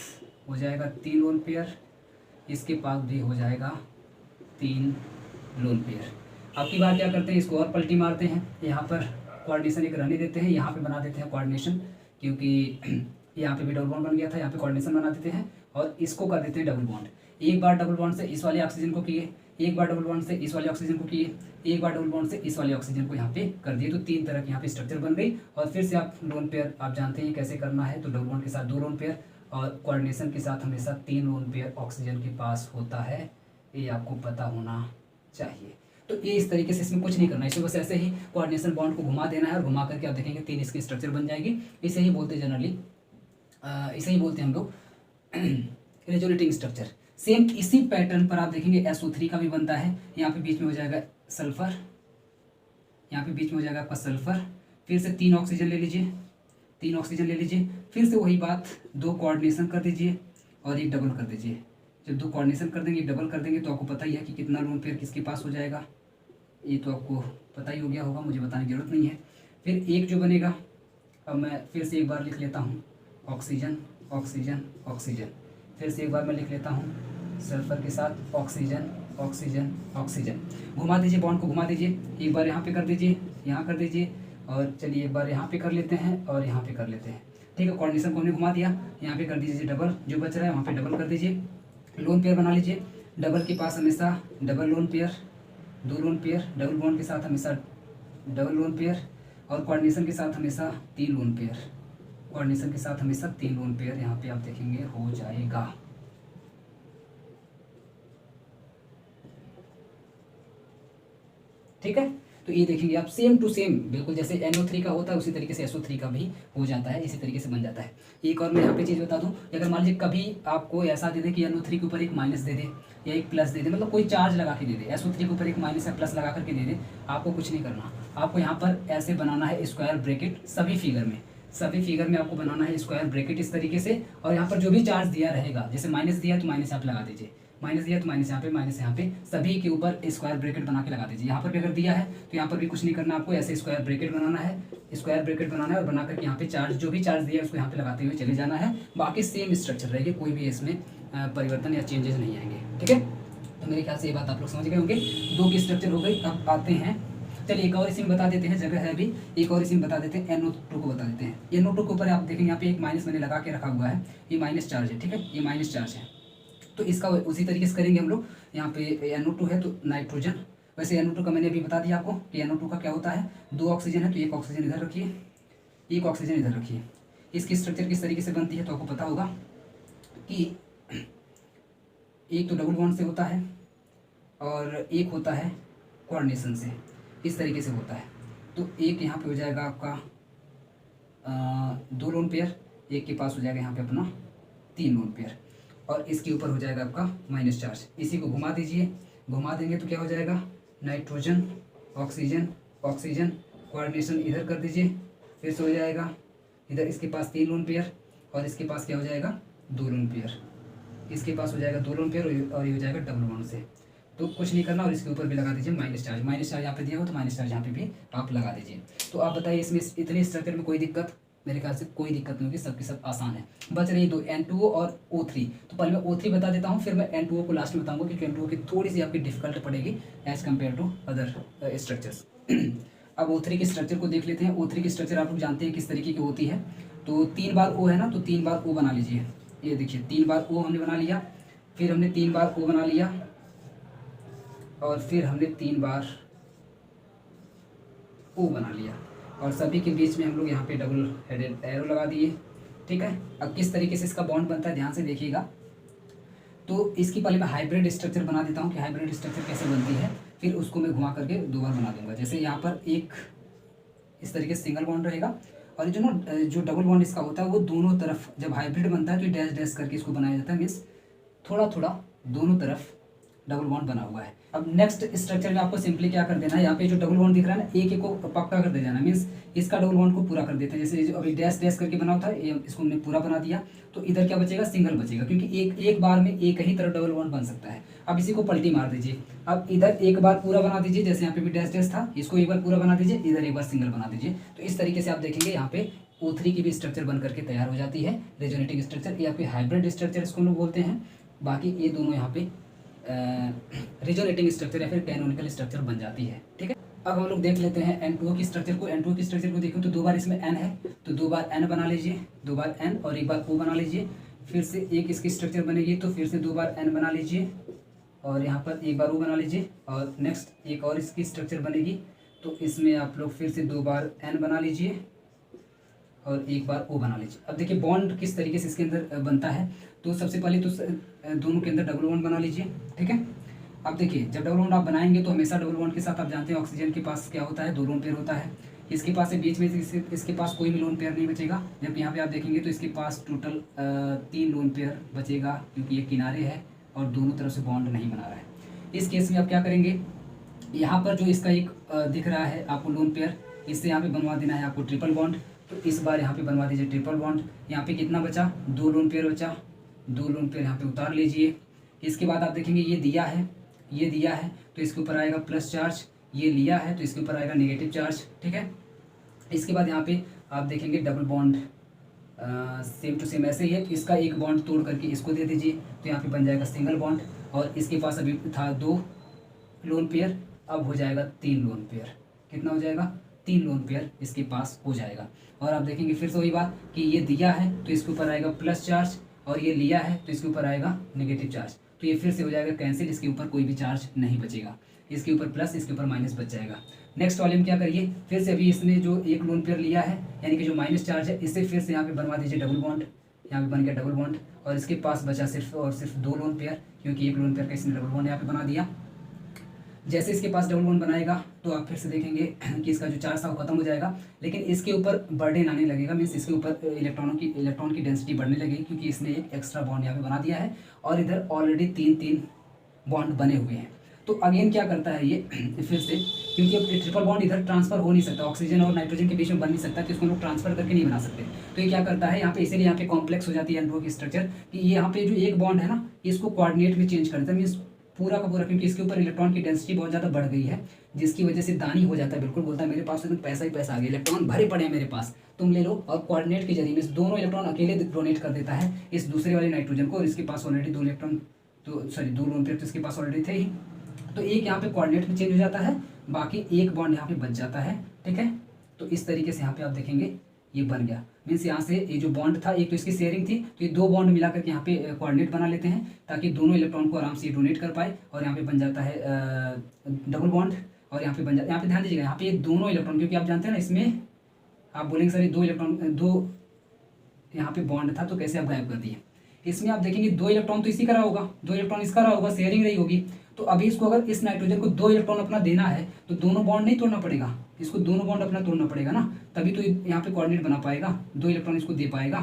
हो जाएगा 3 लोन पेयर, इसके पास भी हो जाएगा 3 लोन पेयर। अब की बार क्या करते हैं, इसको और पलटी मारते हैं, यहाँ पर कोऑर्डिनेशन एक रहने देते हैं, यहाँ पे बना देते हैं कोऑर्डिनेशन, क्योंकि यहाँ पे भी डबल बॉन्ड बन गया था, यहाँ पे कोऑर्डिनेशन बना देते हैं, और इसको कर देते हैं डबल बॉन्ड। एक बार डबल बॉन्ड से इस वाले ऑक्सीजन को किए, एक बार डबल बॉन्ड से इस वाले ऑक्सीजन को किए, एक बार डबल बॉन्ड से इस वाले ऑक्सीजन को यहाँ पे कर दिए, तो 3 तरह की यहाँ पे स्ट्रक्चर बन गई। और फिर से आप लोन पेयर आप जानते हैं कैसे करना है, तो डबल बॉन्ड के साथ 2 लोन पेयर और कोऑर्डिनेशन के साथ हमेशा 3 लोन पेयर ऑक्सीजन के पास होता है, ये आपको पता होना चाहिए। तो ये इस तरीके से, इसमें कुछ नहीं करना है, इसमें बस ऐसे ही कोऑर्डिनेशन बॉन्ड को घुमा देना है, और घुमा करके आप देखेंगे 3 इसकी स्ट्रक्चर बन जाएगी। इसे ही बोलते हैं जनरली इसे ही बोलते हैं हम लोग रेजोनेटिंग स्ट्रक्चर। सेम इसी पैटर्न पर आप देखेंगे SO3 का भी बनता है। यहाँ पे बीच में हो जाएगा सल्फर, यहाँ पे बीच में हो जाएगा आपका सल्फर, फिर से 3 ऑक्सीजन ले लीजिए, 3 ऑक्सीजन ले लीजिए, फिर से वही बात 2 कोऑर्डिनेशन कर दीजिए और 1 डबल कर दीजिए। जब 2 कोऑर्डिनेशन कर देंगे 1 डबल कर देंगे तो आपको पता ही है कि कितना लोन पेयर किसके पास हो जाएगा, ये तो आपको पता ही हो गया होगा, मुझे बताने की जरूरत नहीं है। फिर एक जो बनेगा, अब मैं फिर से एक बार लिख लेता हूँ ऑक्सीजन ऑक्सीजन ऑक्सीजन, फिर से एक बार मैं लिख लेता हूँ सल्फर के साथ ऑक्सीजन ऑक्सीजन ऑक्सीजन। घुमा दीजिए, बॉन्ड को घुमा दीजिए, एक बार यहाँ पे कर दीजिए, यहाँ कर दीजिए, और चलिए एक बार यहाँ पे कर लेते हैं और यहाँ पे कर लेते हैं। ठीक है, कोऑर्डिनेशन को हमने घुमा दिया, यहाँ पे कर दीजिए डबल, जो बच रहा है वहाँ पे डबल कर दीजिए, लोन पेयर बना लीजिए। डबल के पास हमेशा double lone pair, 2 lone pair, double bond के साथ हमेशा डबल लोन पेयर, और कोऑर्डिनेशन के साथ हमेशा 3 लोन पेयर, कोऑर्डिनेशन के साथ हमेशा 3 लोन पेयर यहाँ पे आप देखेंगे हो जाएगा। ठीक है, तो ये देखेंगे आप सेम टू सेम बिल्कुल जैसे NO3 का होता है उसी तरीके से SO3 का भी हो जाता है, इसी तरीके से बन जाता है। एक और मैं यहाँ पे चीज़ बता दूँ, अगर मान लीजिए कभी आपको ऐसा दे दे कि NO3 के ऊपर एक माइनस दे दे या एक प्लस दे दे, मतलब कोई चार्ज लगा के दे दे, SO3 के ऊपर एक माइनस या प्लस लगा करके दे दे, आपको कुछ नहीं करना, आपको यहाँ पर ऐसे बनाना है स्क्वायर ब्रैकेट, सभी फिगर में आपको बनाना है स्क्वायर ब्रैकेट इस तरीके से, और यहाँ पर जो भी चार्ज दिया रहेगा, जैसे माइनस दिया तो माइनस आप लगा दीजिए, माइनस दिया तो माइनस यहाँ पे सभी के ऊपर स्क्वायर ब्रैकेट बना के लगा दीजिए। यहाँ पर भी अगर दिया है तो यहाँ पर भी कुछ नहीं करना, आपको ऐसे स्क्वायर ब्रैकेट बनाना है, स्क्वायर ब्रैकेट बनाना है और बना करके यहाँ पे चार्ज जो भी चार्ज दिया है उसको यहाँ पे लगाते हुए चले जाना है। बाकी सेम स्ट्रक्चर रहेगी, कोई भी इसमें परिवर्तन या चेंजेस नहीं आएंगे। ठीक है, तो मेरे ख्याल से ये बात आप लोग समझ गए होंगे। 2 की स्ट्रक्चर हो गई। अब आते हैं, चलिए एक और इसी में बता देते हैं, जगह है अभी, एक और इसी में बता देते हैं, NO2 को बता देते हैं। NO2 के ऊपर आप देखेंगे यहाँ पे एक माइनस मैंने लगा के रखा हुआ है, ये माइनस चार्ज है। ठीक है, ये माइनस चार्ज है, तो इसका उसी तरीके से करेंगे हम लोग। यहाँ पे NO2 है तो नाइट्रोजन, वैसे NO2 का मैंने अभी बता दिया आपको कि NO2 का क्या होता है, 2 ऑक्सीजन है तो 1 ऑक्सीजन इधर रखिए, 1 ऑक्सीजन इधर रखिए। इसकी स्ट्रक्चर किस तरीके से बनती है तो आपको पता होगा कि एक तो डबल बॉन्ड से होता है और एक होता है कोऑर्डिनेशन से, इस तरीके से होता है। तो एक यहाँ पे हो जाएगा आपका 2 लोन पेयर, एक के पास हो जाएगा यहाँ पे अपना 3 लोन पेयर, और इसके ऊपर हो जाएगा आपका माइनस चार्ज। इसी को घुमा दीजिए, घुमा देंगे तो क्या हो जाएगा, नाइट्रोजन ऑक्सीजन ऑक्सीजन, कोऑर्डिनेशन इधर कर दीजिए, फिर से हो जाएगा इधर इसके पास 3 लोन पेयर और इसके पास क्या हो जाएगा 2 लोन पेयर, इसके पास हो जाएगा 2 लोन पेयर और ये हो जाएगा डबल बॉन्ड से। तो कुछ नहीं करना, और इसके ऊपर भी लगा दीजिए माइनस चार्ज, माइनस चार्ज यहाँ पे दिया हो तो माइनस चार्ज यहाँ पे भी आप लगा दीजिए। तो आप बताइए इसमें इतने स्ट्रक्चर में कोई दिक्कत, मेरे ख्याल से कोई दिक्कत नहीं होगी, सबके सब आसान है। बच रही 2 N2O और O3, तो पहले मैं O3 बता देता हूँ, फिर मैं N2O को लास्ट में बताऊंगा क्योंकि N2O की थोड़ी सी आपकी डिफिकल्ट पड़ेगी as compare to other structures. अब O3 के स्ट्रक्चर को देख लेते हैं। O3 की स्ट्रक्चर आप लोग जानते हैं किस तरीके की होती है, तो 3 बार O है ना, तो 3 बार O बना लीजिए। ये देखिए 3 बार O हमने बना लिया, फिर हमने 3 बार O बना लिया, और फिर हमने 3 बार O बना लिया, और सभी के बीच में हम लोग यहाँ पे डबल हेडेड एरो लगा दिए। ठीक है, अब किस तरीके से इसका बॉन्ड बनता है ध्यान से देखिएगा। तो इसकी पहले मैं हाइब्रिड स्ट्रक्चर बना देता हूँ कि हाइब्रिड स्ट्रक्चर कैसे बनती है, फिर उसको मैं घुमा करके 2 बार बना दूंगा। जैसे यहाँ पर एक इस तरीके से सिंगल बॉन्ड रहेगा, और जो डबल बॉन्ड इसका होता है वो दोनों तरफ जब हाइब्रिड बनता है तो डैश डैश करके इसको बनाया जाता है, मीन्स थोड़ा थोड़ा दोनों तरफ डबल बॉन्ड बना हुआ है। अब नेक्स्ट स्ट्रक्चर में आपको सिंपली क्या कर देना है, यहाँ पे जो डबल बॉन्ड दिख रहा है ना, एक एक को पक्का कर दे जाना, मीन्स इसका डबल बॉन्ड को पूरा कर देते हैं। जैसे जो अभी डैश डैश करके बना था, इसको हमने पूरा बना दिया, तो इधर क्या बचेगा, सिंगल बचेगा, क्योंकि एक बार में एक ही तरफ डबल बॉन्ड बन सकता है। अब इसी को पलटी मार दीजिए, अब इधर एक बार पूरा बना दीजिए, जैसे यहाँ पे भी डैश डैश था, इसको एक बार पूरा बना दीजिए, इधर एक बार सिंगल बना दीजिए। तो इस तरीके से आप देखेंगे यहाँ पे O3 की भी स्ट्रक्चर बन करके तैयार हो जाती है, रेजोनेटिंग स्ट्रक्चर या फिर हाइब्रिड स्ट्रक्चर इसको लोग बोलते हैं। बाकी ये दोनों यहाँ पे रेजोनेटिंग स्ट्रक्चर या फिर कैनोनिकल स्ट्रक्चर बन जाती है। ठीक है, अब हम लोग देख लेते हैं N2O की स्ट्रक्चर को। N2O की स्ट्रक्चर को देखो तो 2 बार इसमें N है, तो 2 बार N बना लीजिए, 2 बार N और 1 बार O बना लीजिए। फिर से एक इसकी स्ट्रक्चर बनेगी, तो फिर से 2 बार N बना लीजिए और यहाँ पर 1 बार O बना लीजिए, और नेक्स्ट एक और इसकी स्ट्रक्चर बनेगी, तो इसमें आप लोग फिर से 2 बार N बना लीजिए और 1 बार O बना लीजिए। अब देखिए बॉन्ड किस तरीके से इसके अंदर बनता है, तो सबसे पहले तो दोनों के अंदर डबल बॉन्ड बना लीजिए। ठीक है, अब देखिए जब डबल बॉन्ड आप बनाएंगे तो हमेशा डबल बॉन्ड के साथ आप जानते हैं ऑक्सीजन के पास क्या होता है, 2 लोन पेयर होता है। इसके पास है बीच में इसके पास कोई भी लोन पेयर नहीं बचेगा। जब यहाँ पे आप देखेंगे तो इसके पास टोटल 3 लोन पेयर बचेगा, क्योंकि ये किनारे है और दोनों तरफ से बॉन्ड नहीं बना रहा है। इस केस में आप क्या करेंगे, यहाँ पर जो इसका एक दिख रहा है आपको लोन पेयर, इससे यहाँ पे बनवा देना है आपको ट्रिपल बॉन्ड। तो इस बार यहाँ पे बनवा दीजिए ट्रिपल बॉन्ड। यहाँ पे कितना बचा, 2 लोन पेयर बचा, 2 लोन पेयर यहाँ पे उतार लीजिए। इसके बाद आप देखेंगे ये दिया है, ये दिया है तो इसके ऊपर आएगा प्लस चार्ज, ये लिया है तो इसके ऊपर आएगा नेगेटिव चार्ज, ठीक है। इसके बाद यहाँ पे आप देखेंगे double bond, same to same ऐसे ही है। इसका एक बॉन्ड तोड़ करके इसको दे दीजिए तो यहाँ पे बन जाएगा सिंगल बॉन्ड। और इसके पास अभी था 2 लोन पेयर, अब हो जाएगा 3 लोन पेयर। कितना हो जाएगा, 3 लोन पेयर इसके पास हो जाएगा। और आप देखेंगे फिर से वही बात कि ये दिया है तो इसके ऊपर आएगा प्लस चार्ज, और ये लिया है तो इसके ऊपर आएगा नेगेटिव चार्ज। तो ये फिर से हो जाएगा कैंसिल, इसके ऊपर कोई भी चार्ज नहीं बचेगा, इसके ऊपर प्लस इसके ऊपर माइनस बच जाएगा। नेक्स्ट वाले में क्या करिए, फिर से अभी इसने जो एक लोन पेयर लिया है यानी कि जो माइनस चार्ज है, इससे फिर से यहाँ पे बनवा दीजिए डबल बॉन्ड। यहाँ पे बन गया डबल बॉन्ड और इसके पास बचा सिर्फ और सिर्फ 2 लोन पेयर, क्योंकि एक लोन पेयर का इसने डबल बॉन्ड यहाँ पे बना दिया। जैसे इसके पास डबल बॉन्ड बनाएगा तो आप फिर से देखेंगे कि इसका जो चार्ज था वो खत्म हो जाएगा, लेकिन इसके ऊपर बर्डन आने लगेगा, मीन्स इसके ऊपर इलेक्ट्रॉन की डेंसिटी बढ़ने लगेगी, क्योंकि इसने एक एक्स्ट्रा बॉन्ड यहाँ पे बना दिया है और इधर ऑलरेडी 3 बॉन्ड बने हुए हैं। तो अगेन क्या करता है ये फिर से, क्योंकि अब ट्रिपल बॉन्ड इधर ट्रांसफर हो नहीं सकता, ऑक्सीजन और नाइट्रोजन के बीच में बन नहीं सकता, तो इसको हम लोग ट्रांसफर करके नहीं बना सकते। तो ये क्या करता है यहाँ पे, इसीलिए यहाँ पे कॉम्प्लेक्स हो जाती है एन2 की स्ट्रक्चर, कि ये यहाँ पे जो एक बॉन्ड है ना इसको कोऑर्डिनेट में चेंज कर देता है, मीन्स पूरा का पूरा, क्योंकि इसके ऊपर इलेक्ट्रॉन की डेंसिटी बहुत ज़्यादा बढ़ गई है, जिसकी वजह से दानी हो जाता है। बिल्कुल बोलता है मेरे पास तो पैसा ही पैसा आ गया, इलेक्ट्रॉन भरे पड़े हैं मेरे पास, तुम ले लो। और कोऑर्डिनेट के जरिए में दोनों इलेक्ट्रॉन अकेले डोनेट कर देता है इस दूसरे वाले नाइट्रोजन को, और इसके पास ऑलरेडी 2 इलेक्ट्रॉन तो सॉरी 2 लोन पेयर तो इसके पास ऑलरेडी थे ही। तो एक यहाँ पे कोऑर्डिनेट में चेंज हो जाता है, बाकी एक बॉन्ड यहाँ पे बच जाता है, ठीक है। तो इस तरीके से यहाँ पे आप देखेंगे ये बन गया, मीन्स यहाँ से ये जो बॉन्ड था, एक तो इसकी शेयरिंग थी, तो ये 2 बॉन्ड मिला करके यहाँ पे कोऑर्डिनेट बना लेते हैं, ताकि दोनों इलेक्ट्रॉन को आराम से डोनेट कर पाए। और यहाँ पे बन जाता है डबल बॉन्ड, और यहाँ पे बन जाता है, यहाँ पे ध्यान दीजिएगा, यहाँ पे ये दोनों इलेक्ट्रॉन, क्योंकि आप जानते हैं ना इसमें आप बोलेंगे सर ये 2 इलेक्ट्रॉन 2 यहाँ पे बॉन्ड था तो कैसे आप गायब कर दिए। इसमें आप देखेंगे 2 इलेक्ट्रॉन तो इसी का रहा होगा, 2 इलेक्ट्रॉन इसका रहा होगा, शेयरिंग रही होगी। तो अभी इसको अगर इस नाइट्रोजन को 2 इलेक्ट्रॉन अपना देना है तो दोनों बॉन्ड नहीं तोड़ना पड़ेगा, इसको दोनों बॉन्ड अपना तोड़ना पड़ेगा ना, तभी तो यहाँ पे कोऑर्डिनेट बना पाएगा, 2 इलेक्ट्रॉन इसको दे पाएगा,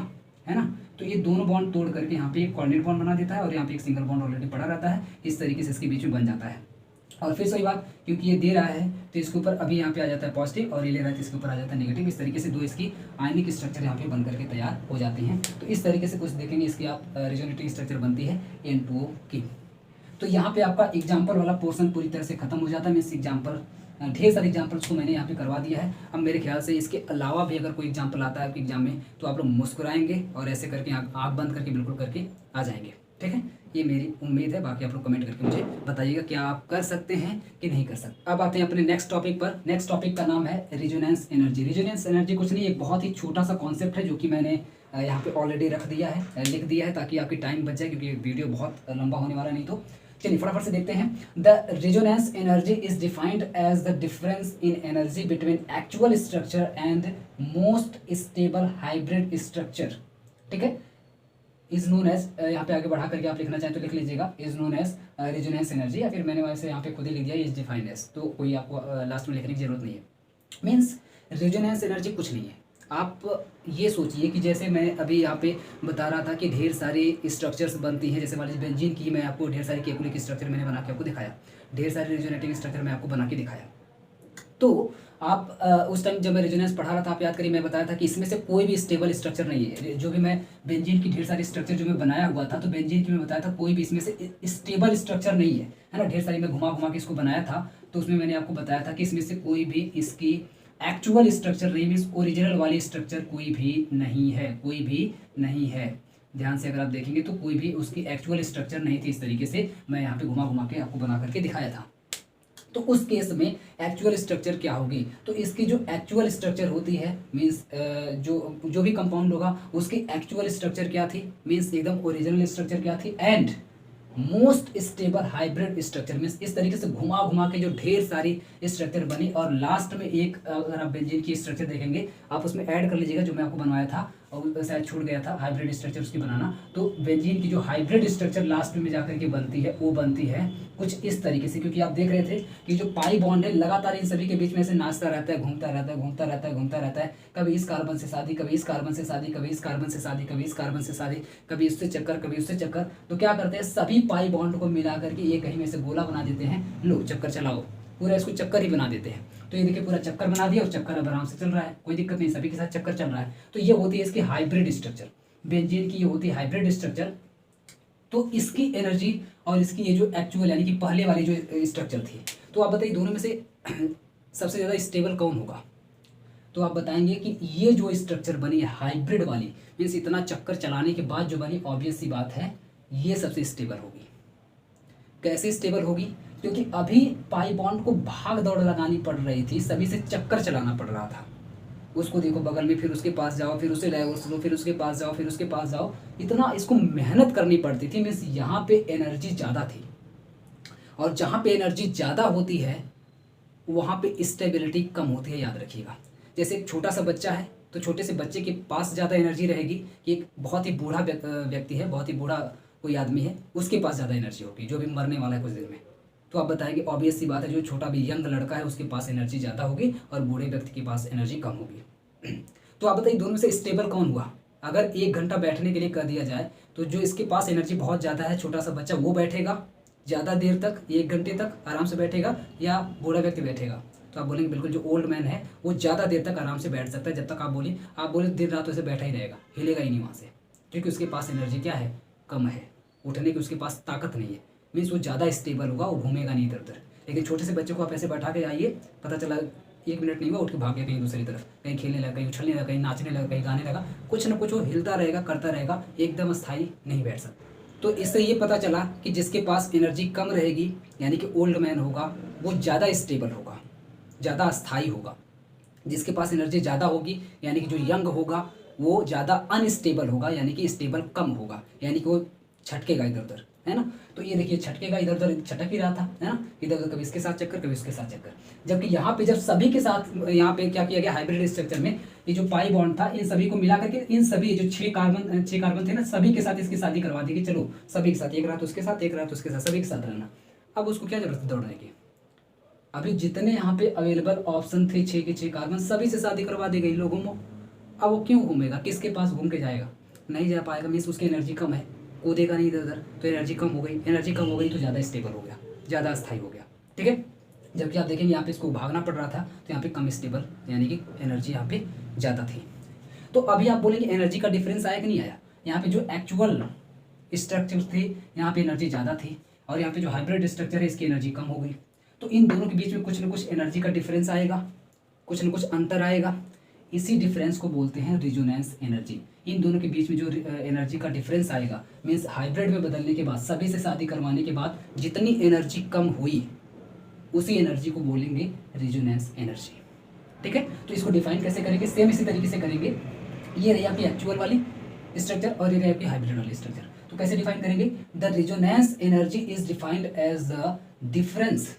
है ना। तो ये दोनों बॉन्ड तोड़ करके यहाँ पे एक कोऑर्डिनेट बॉन्ड बना देता है, और यहाँ पे एक सिंगल बॉन्ड ऑलरेडी पड़ा रहता है, इस तरीके से इसके बीच में बन जाता है। और फिर सही बात, क्योंकि ये दे रहा है तो इसके ऊपर अभी यहाँ पे आ जाता है पॉजिटिव, और ये ले रहा है तो इसके ऊपर आ जाता है नेगेटिव। इस तरीके से 2 इसकी आयनिक स्ट्रक्चर यहाँ पे बन करके तैयार हो जाती हैं। तो इस तरीके से कुछ देखेंगे इसकी आप रेजोनेटिंग स्ट्रक्चर बनती है N2O की। तो यहाँ पे आपका एग्जाम्पल वाला पोर्शन पूरी तरह से खत्म हो जाता है। मीन्स एग्जाम्पल ढेर सारे एग्जाम्पल्स को मैंने यहाँ पे करवा दिया है। अब मेरे ख्याल से इसके अलावा भी अगर कोई एग्जाम्पल आता है आपके एग्जाम में तो आप लोग मुस्कुराएंगे और ऐसे करके आँख बंद करके बिल्कुल करके आ जाएंगे, ठीक है। ये मेरी उम्मीद है, बाकी आप लोग कमेंट करके मुझे बताइएगा क्या आप कर सकते हैं कि नहीं कर सकते। अब आते हैं अपने नेक्स्ट टॉपिक पर। नेक्स्ट टॉपिक का नाम है रेजोनेंस एनर्जी। रेजोनेंस एनर्जी कुछ नहीं, एक बहुत ही छोटा सा कॉन्सेप्ट है जो कि मैंने यहाँ पे ऑलरेडी लिख दिया है, ताकि आपकी टाइम बच जाए, क्योंकि वीडियो बहुत लंबा होने वाला नहीं। तो चलिए फटाफट से देखते हैं। The resonance energy is defined as the difference in energy between actual structure and most stable hybrid structure, ठीक है। इज नोन एज, यहाँ पे आगे बढ़ा करके आप लिखना चाहें तो लिख लीजिएगा, is known as resonance energy, या फिर मैंने वैसे यहाँ पे खुद ही लिख दिया इज डिफाइंड एज, तो कोई आपको लास्ट में लिखने की जरूरत नहीं है। मीन्स रेजोनेंस एनर्जी कुछ नहीं है। आप ये सोचिए कि जैसे मैं अभी यहाँ पे बता रहा था कि ढेर सारी स्ट्रक्चर्स बनती हैं, जैसे मान लीजिए बेंजीन की मैं आपको ढेर सारी केकुलिक स्ट्रक्चर मैंने बना के आपको दिखाया, ढेर सारे रेजोनेटिंग स्ट्रक्चर मैं आपको बना के दिखाया। तो आप उस टाइम जब मैं रेजोनेंस पढ़ा रहा था, आप याद करिए मैं बताया था कि इसमें से कोई भी स्टेबल स्ट्रक्चर नहीं है। जो भी मैं बेंजीन की ढेर सारी स्ट्रक्चर जो मैं बनाया हुआ था, तो बेंजीन की मैं बताया था कोई भी इसमें से स्टेबल स्ट्रक्चर नहीं है ना। ढेर सारी मैं घुमा घुमा के इसको बनाया था, तो उसमें मैंने आपको बताया था कि इसमें से कोई भी इसकी एक्चुअल स्ट्रक्चर नहीं, मीन्स ओरिजिनल वाली स्ट्रक्चर कोई भी नहीं है, कोई भी नहीं है। ध्यान से अगर आप देखेंगे तो कोई भी उसकी एक्चुअल स्ट्रक्चर नहीं थी। इस तरीके से मैं यहाँ पे घुमा घुमा के आपको बना करके दिखाया था। तो उस केस में एक्चुअल स्ट्रक्चर क्या होगी, तो इसकी जो एक्चुअल स्ट्रक्चर होती है, मीन्स जो भी कंपाउंड होगा उसकी एक्चुअल स्ट्रक्चर क्या थी, मीन्स एकदम ओरिजिनल स्ट्रक्चर क्या थी, and most stable hybrid structure. Means इस तरीके से घुमा घुमा के जो ढेर सारी स्ट्रक्चर बनी, और लास्ट में एक अगर आप बेंजीन की स्ट्रक्चर देखेंगे आप उसमें ऐड कर लीजिएगा जो मैं आपको बनवाया था और शायद छूट गया था हाइब्रिड स्ट्रक्चर उसकी बनाना। तो बेंजीन की जो हाइब्रिड स्ट्रक्चर लास्ट में जाकर के बनती है वो बनती है कुछ इस तरीके से, क्योंकि आप देख रहे थे कि जो पाई बॉन्ड है लगातार इन सभी के बीच में से नाचता रहता है, घूमता रहता है, घूमता रहता है, घूमता रहता है, कभी इस कार्बन से शादी, कभी इस कार्बन से शादी, कभी इस कार्बन से शादी, कभी इस कार्बन से शादी, कभी उससे चक्कर, कभी उससे चक्कर। तो क्या करते हैं, सभी पाई बॉन्ड को मिला करके एक कहीं में से गोला बना देते हैं, लो चक्कर चलाओ, पूरा इसको चक्कर ही बना देते हैं। तो ये देखिए पूरा चक्कर बना दिया और चक्कर अब आराम से चल रहा है, कोई दिक्कत नहीं, सभी के साथ चक्कर चल रहा है। तो ये होती है इसकी हाइब्रिड स्ट्रक्चर, बेंजीन की ये होती है हाइब्रिड स्ट्रक्चर। तो इसकी एनर्जी और इसकी ये जो एक्चुअल यानी कि पहले वाली जो स्ट्रक्चर थी, तो आप बताइए दोनों में से सबसे ज़्यादा स्टेबल कौन होगा? तो आप बताएंगे कि ये जो स्ट्रक्चर बनी है हाइब्रिड वाली, मीन्स इतना चक्कर चलाने के बाद जो बनी, ऑब्वियस सी बात है ये सबसे स्टेबल होगी। कैसे स्टेबल होगी? क्योंकि अभी पाई बॉन्ड को भाग दौड़ लगानी पड़ रही थी, सभी से चक्कर चलाना पड़ रहा था। उसको देखो बगल में, फिर उसके पास जाओ, फिर उसे डाइवोर्स लो, फिर उसके पास जाओ, फिर उसके पास जाओ, इतना इसको मेहनत करनी पड़ती थी। मीन्स यहाँ पे एनर्जी ज़्यादा थी, और जहाँ पे एनर्जी ज़्यादा होती है वहाँ पे स्टेबिलिटी कम होती है, याद रखिएगा। जैसे एक छोटा सा बच्चा है, तो छोटे से बच्चे के पास ज़्यादा एनर्जी रहेगी कि एक बहुत ही बूढ़ा व्यक्ति है, बहुत ही बूढ़ा कोई आदमी है, उसके पास ज़्यादा एनर्जी होगी, जो भी मरने वाला है कुछ देर में। तो आप बताएंगे ऑब्वियस सी बात है, जो छोटा भी यंग लड़का है उसके पास एनर्जी ज़्यादा होगी और बूढ़े व्यक्ति के पास एनर्जी कम होगी। तो आप बताइए दोनों में से स्टेबल कौन हुआ? अगर 1 घंटा बैठने के लिए कर दिया जाए, तो जो इसके पास एनर्जी बहुत ज़्यादा है, छोटा सा बच्चा, वो बैठेगा ज़्यादा देर तक, 1 घंटे तक आराम से बैठेगा, या बूढ़ा व्यक्ति बैठेगा? तो आप बोलेंगे बिल्कुल जो ओल्ड मैन है वो ज़्यादा देर तक आराम से बैठ सकता है, जब तक आप बोले दिन रात वैसे बैठा ही रहेगा, हिलेगा ही नहीं वहाँ से, क्योंकि उसके पास एनर्जी क्या है, कम है, उठने की उसके पास ताकत नहीं है। मीन्स वो ज़्यादा स्टेबल होगा, वो घूमेगा नहीं इधर उधर। लेकिन छोटे से बच्चे को आप ऐसे बैठा के आइए, पता चला 1 मिनट नहीं हुआ उठ के भाग गया कहीं दूसरी तरफ, कहीं खेलने लगा, कहीं उछलने लगा, कहीं नाचने लगा, कहीं गाने लगा, कुछ ना कुछ वो हिलता रहेगा, करता रहेगा, एकदम स्थायी नहीं बैठ सकता। तो इससे ये पता चला कि जिसके पास एनर्जी कम रहेगी यानी कि ओल्ड मैन होगा, वो ज़्यादा स्टेबल होगा, ज़्यादा अस्थायी होगा। जिसके पास एनर्जी ज़्यादा होगी यानी कि जो यंग होगा, वो ज़्यादा अनस्टेबल होगा, यानी कि स्टेबल कम होगा, यानी कि वो छटकेगा इधर उधर, है ना। तो ये देखिए छटकेगा, इधर उधर छटक ही रहा था, है ना, इधर उधर, कभी इसके साथ चक्कर, कभी उसके साथ चक्कर। जबकि यहाँ पे जब सभी के साथ, यहाँ पे क्या किया गया, हाइब्रिड स्ट्रक्चर में ये जो पाई बॉन्ड था, इन सभी को मिला करके, इन सभी जो 6 कार्बन थे ना, सभी के साथ इसकी शादी करवा दी कि चलो सभी के साथ, एक रात उसके साथ, एक रात उसके साथ, सभी के साथ रहना। अब उसको क्या जरूरत है दौड़ने की? अभी जितने यहाँ पे अवेलेबल ऑप्शन थे 6 के 6 कार्बन, सभी से शादी करवा दी गई लोगों को। अब वो क्यों घूमेगा, किसके पास घूम के जाएगा? नहीं जा पाएगा, मीन्स उसकी एनर्जी कम है, कूदेगा नहीं इधर उधर, तो एनर्जी कम हो गई, एनर्जी कम हो गई तो ज़्यादा स्टेबल हो गया, ज़्यादा स्थायी हो गया, ठीक है। जबकि आप देखेंगे यहाँ पे इसको भागना पड़ रहा था, तो यहाँ पे कम स्टेबल यानी कि एनर्जी यहाँ पे ज़्यादा थी। तो अभी आप बोलेंगे एनर्जी का डिफरेंस आया कि नहीं आया? यहाँ पे जो एक्चुअल स्ट्रक्चर थे यहाँ पे एनर्जी ज़्यादा थी, और यहाँ पे जो हाइब्रिड स्ट्रक्चर है इसकी एनर्जी कम हो गई। तो इन दोनों के बीच में कुछ ना कुछ एनर्जी का डिफरेंस आएगा, कुछ ना कुछ अंतर आएगा। इसी डिफरेंस को बोलते हैं रिजोनेंस एनर्जी। इन दोनों के बीच में जो एनर्जी का डिफरेंस आएगा, मीन्स हाइब्रिड में बदलने के बाद, सभी से शादी करवाने के बाद जितनी एनर्जी कम हुई, उसी एनर्जी को बोलेंगे रिजोनेंस एनर्जी, ठीक है। तो इसको डिफाइन कैसे करेंगे? सेम इसी तरीके से करेंगे। ये रही आपकी एक्चुअल वाली स्ट्रक्चर और ये रही आपकी हाइब्रिड वाली स्ट्रक्चर। तो कैसे डिफाइन करेंगे? The resonance energy is defined as the difference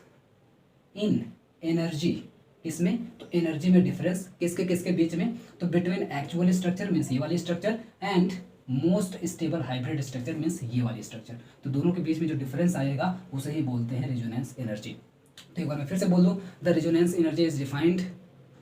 in energy. इसमें तो एनर्जी में डिफरेंस किसके बीच में? तो बिटवीन एक्चुअल स्ट्रक्चर मीन्स ये वाली structure and most stable hybrid structure means ये वाली स्ट्रक्चर। तो दोनों के बीच में जो डिफरेंस आएगा उसे ही बोलते हैं रिजोनेंस एनर्जी। तो एक बार मैं फिर से बोल दूं, the resonance energy is defined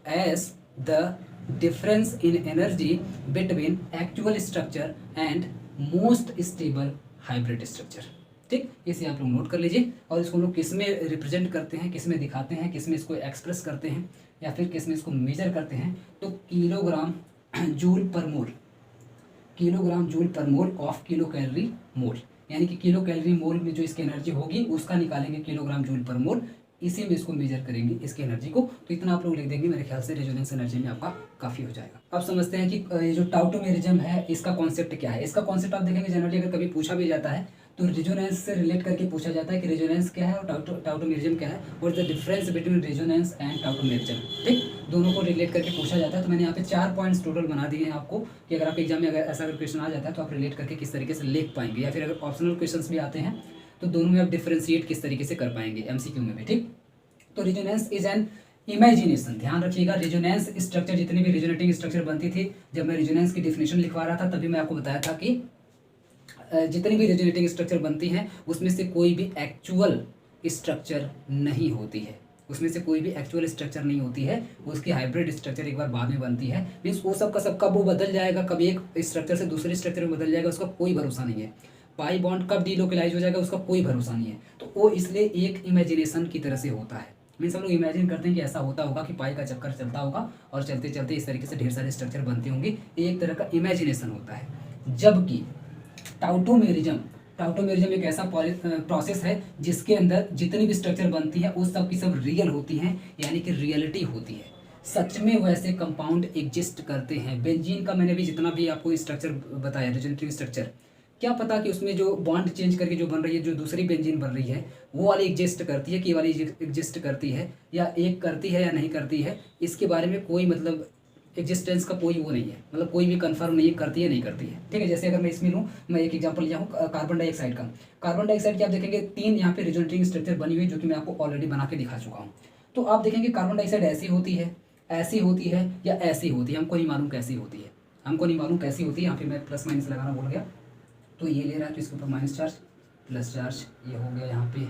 as the difference in energy between actual structure and most stable hybrid structure, ठीक। इसे आप लोग नोट कर लीजिए। और इसको लोग किस में रिप्रेजेंट करते हैं, किस में दिखाते हैं, किस में इसको एक्सप्रेस करते हैं, या फिर किस में इसको मेजर करते हैं? तो kilogram joule per mole, kilogram joule per mole of kilo calorie mole, यानी कि किलो कैलोरी मोल में जो इसकी एनर्जी होगी उसका निकालेंगे किलोग्राम जूल पर मोल, इसी में इसको मेजर करेंगे इसकी एनर्जी को। तो इतना आप लोग लिख देंगे, मेरे ख्याल से रेजोनेंस एनर्जी में आपका काफ़ी हो जाएगा। अब समझते हैं कि ये जो टाउटोमेरिज्म है इसका कॉन्सेप्ट क्या है। इसका कॉन्सेप्ट आप देखेंगे जनरली अगर कभी पूछा भी जाता है तो रेजोनेंस से रिलेट करके पूछा जाता है कि रेजोनेंस क्या है और टाउटोमेरिज्म क्या है, what is the difference between resonance and tautomerism, ठीक। दोनों को रिलेट करके पूछा जाता है। तो मैंने यहाँ पे 4 पॉइंट्स टोटल बना दिए हैं आपको कि अगर आपके एग्जाम में अगर ऐसा अगर क्वेश्चन आ जाता है तो आप रिलेट करके किस तरीके से लिख पाएंगे, या फिर अगर ऑप्शनल क्वेश्चन भी आते हैं तो दोनों में आप डिफरेंशिएट किस तरीके से कर पाएंगे एमसीक्यू में भी, ठीक। तो रेजोनेंस इज एन इमेजिनेशन, ध्यान रखिएगा, रेजोनेंस स्ट्रक्चर, जितनी भी रेजोनेटिंग स्ट्रक्चर बनती थी, जब मैं रेजोनेंस की डिफिनेशन लिखवा रहा था तभी मैं आपको बताया था कि जितनी भी रेजोनेटिंग स्ट्रक्चर बनती हैं उसमें से कोई भी एक्चुअल स्ट्रक्चर नहीं होती है, उसमें से कोई भी एक्चुअल स्ट्रक्चर नहीं होती है, उसकी हाइब्रिड स्ट्रक्चर एक बार बाद में बनती है। मीन्स वो सब का सब कब वो बदल जाएगा, कभी एक स्ट्रक्चर से दूसरे स्ट्रक्चर में बदल जाएगा, उसका कोई भरोसा नहीं है। पाई बॉन्ड कब डीलोकलाइज हो जाएगा उसका कोई भरोसा नहीं है। तो वो इसलिए एक इमेजिनेशन की तरह से होता है। मीन्स हम लोग इमेजिन करते हैं कि ऐसा होता होगा कि पाई का चक्कर चलता होगा और चलते चलते इस तरीके से ढेर सारे स्ट्रक्चर बनते होंगे, एक तरह का इमेजिनेशन होता है। जबकि टाउटोमेरिज्म एक ऐसा प्रोसेस है जिसके अंदर जितनी भी स्ट्रक्चर बनती है वो सब की सब रियल होती हैं, यानी कि रियलिटी होती है, सच में वैसे कंपाउंड एग्जिस्ट करते हैं। बेंजीन का मैंने भी जितना भी आपको स्ट्रक्चर बताया, रेजोनेटिव स्ट्रक्चर, क्या पता कि उसमें जो बॉन्ड चेंज करके जो बन रही है, जो दूसरी बेंजीन बन रही है वो वाली एग्जिस्ट करती है कि ये वाली एग्जिस्ट करती है, या एक करती है या नहीं करती है, इसके बारे में कोई मतलब एग्जिस्टेंस का कोई वो नहीं है, मतलब कोई भी कंफर्म नहीं करती है नहीं करती है। ठीक है, जैसे अगर मैं इसमें लूँ, मैं एक एग्जांपल लिया हूँ कार्बन डाइऑक्साइड का। कार्बन डाइऑक्साइड की आप देखेंगे 3 यहाँ पे रेजोनेटिंग स्ट्रक्चर बनी हुई है, जो कि मैं आपको ऑलरेडी बना के दिखा चुका हूँ। तो आप देखेंगे कार्बन डाइऑक्साइड ऐसी होती है, ऐसी होती है या ऐसी होती है, हमको नहीं मालूम कैसी होती है, हमको नहीं मालूम कैसी होती है। यहाँ पे मैं प्लस माइनस लगाना भूल गया, तो ये ले रहा है तो इसके ऊपर माइनस चार्ज प्लस चार्ज, ये हो गया यहाँ पे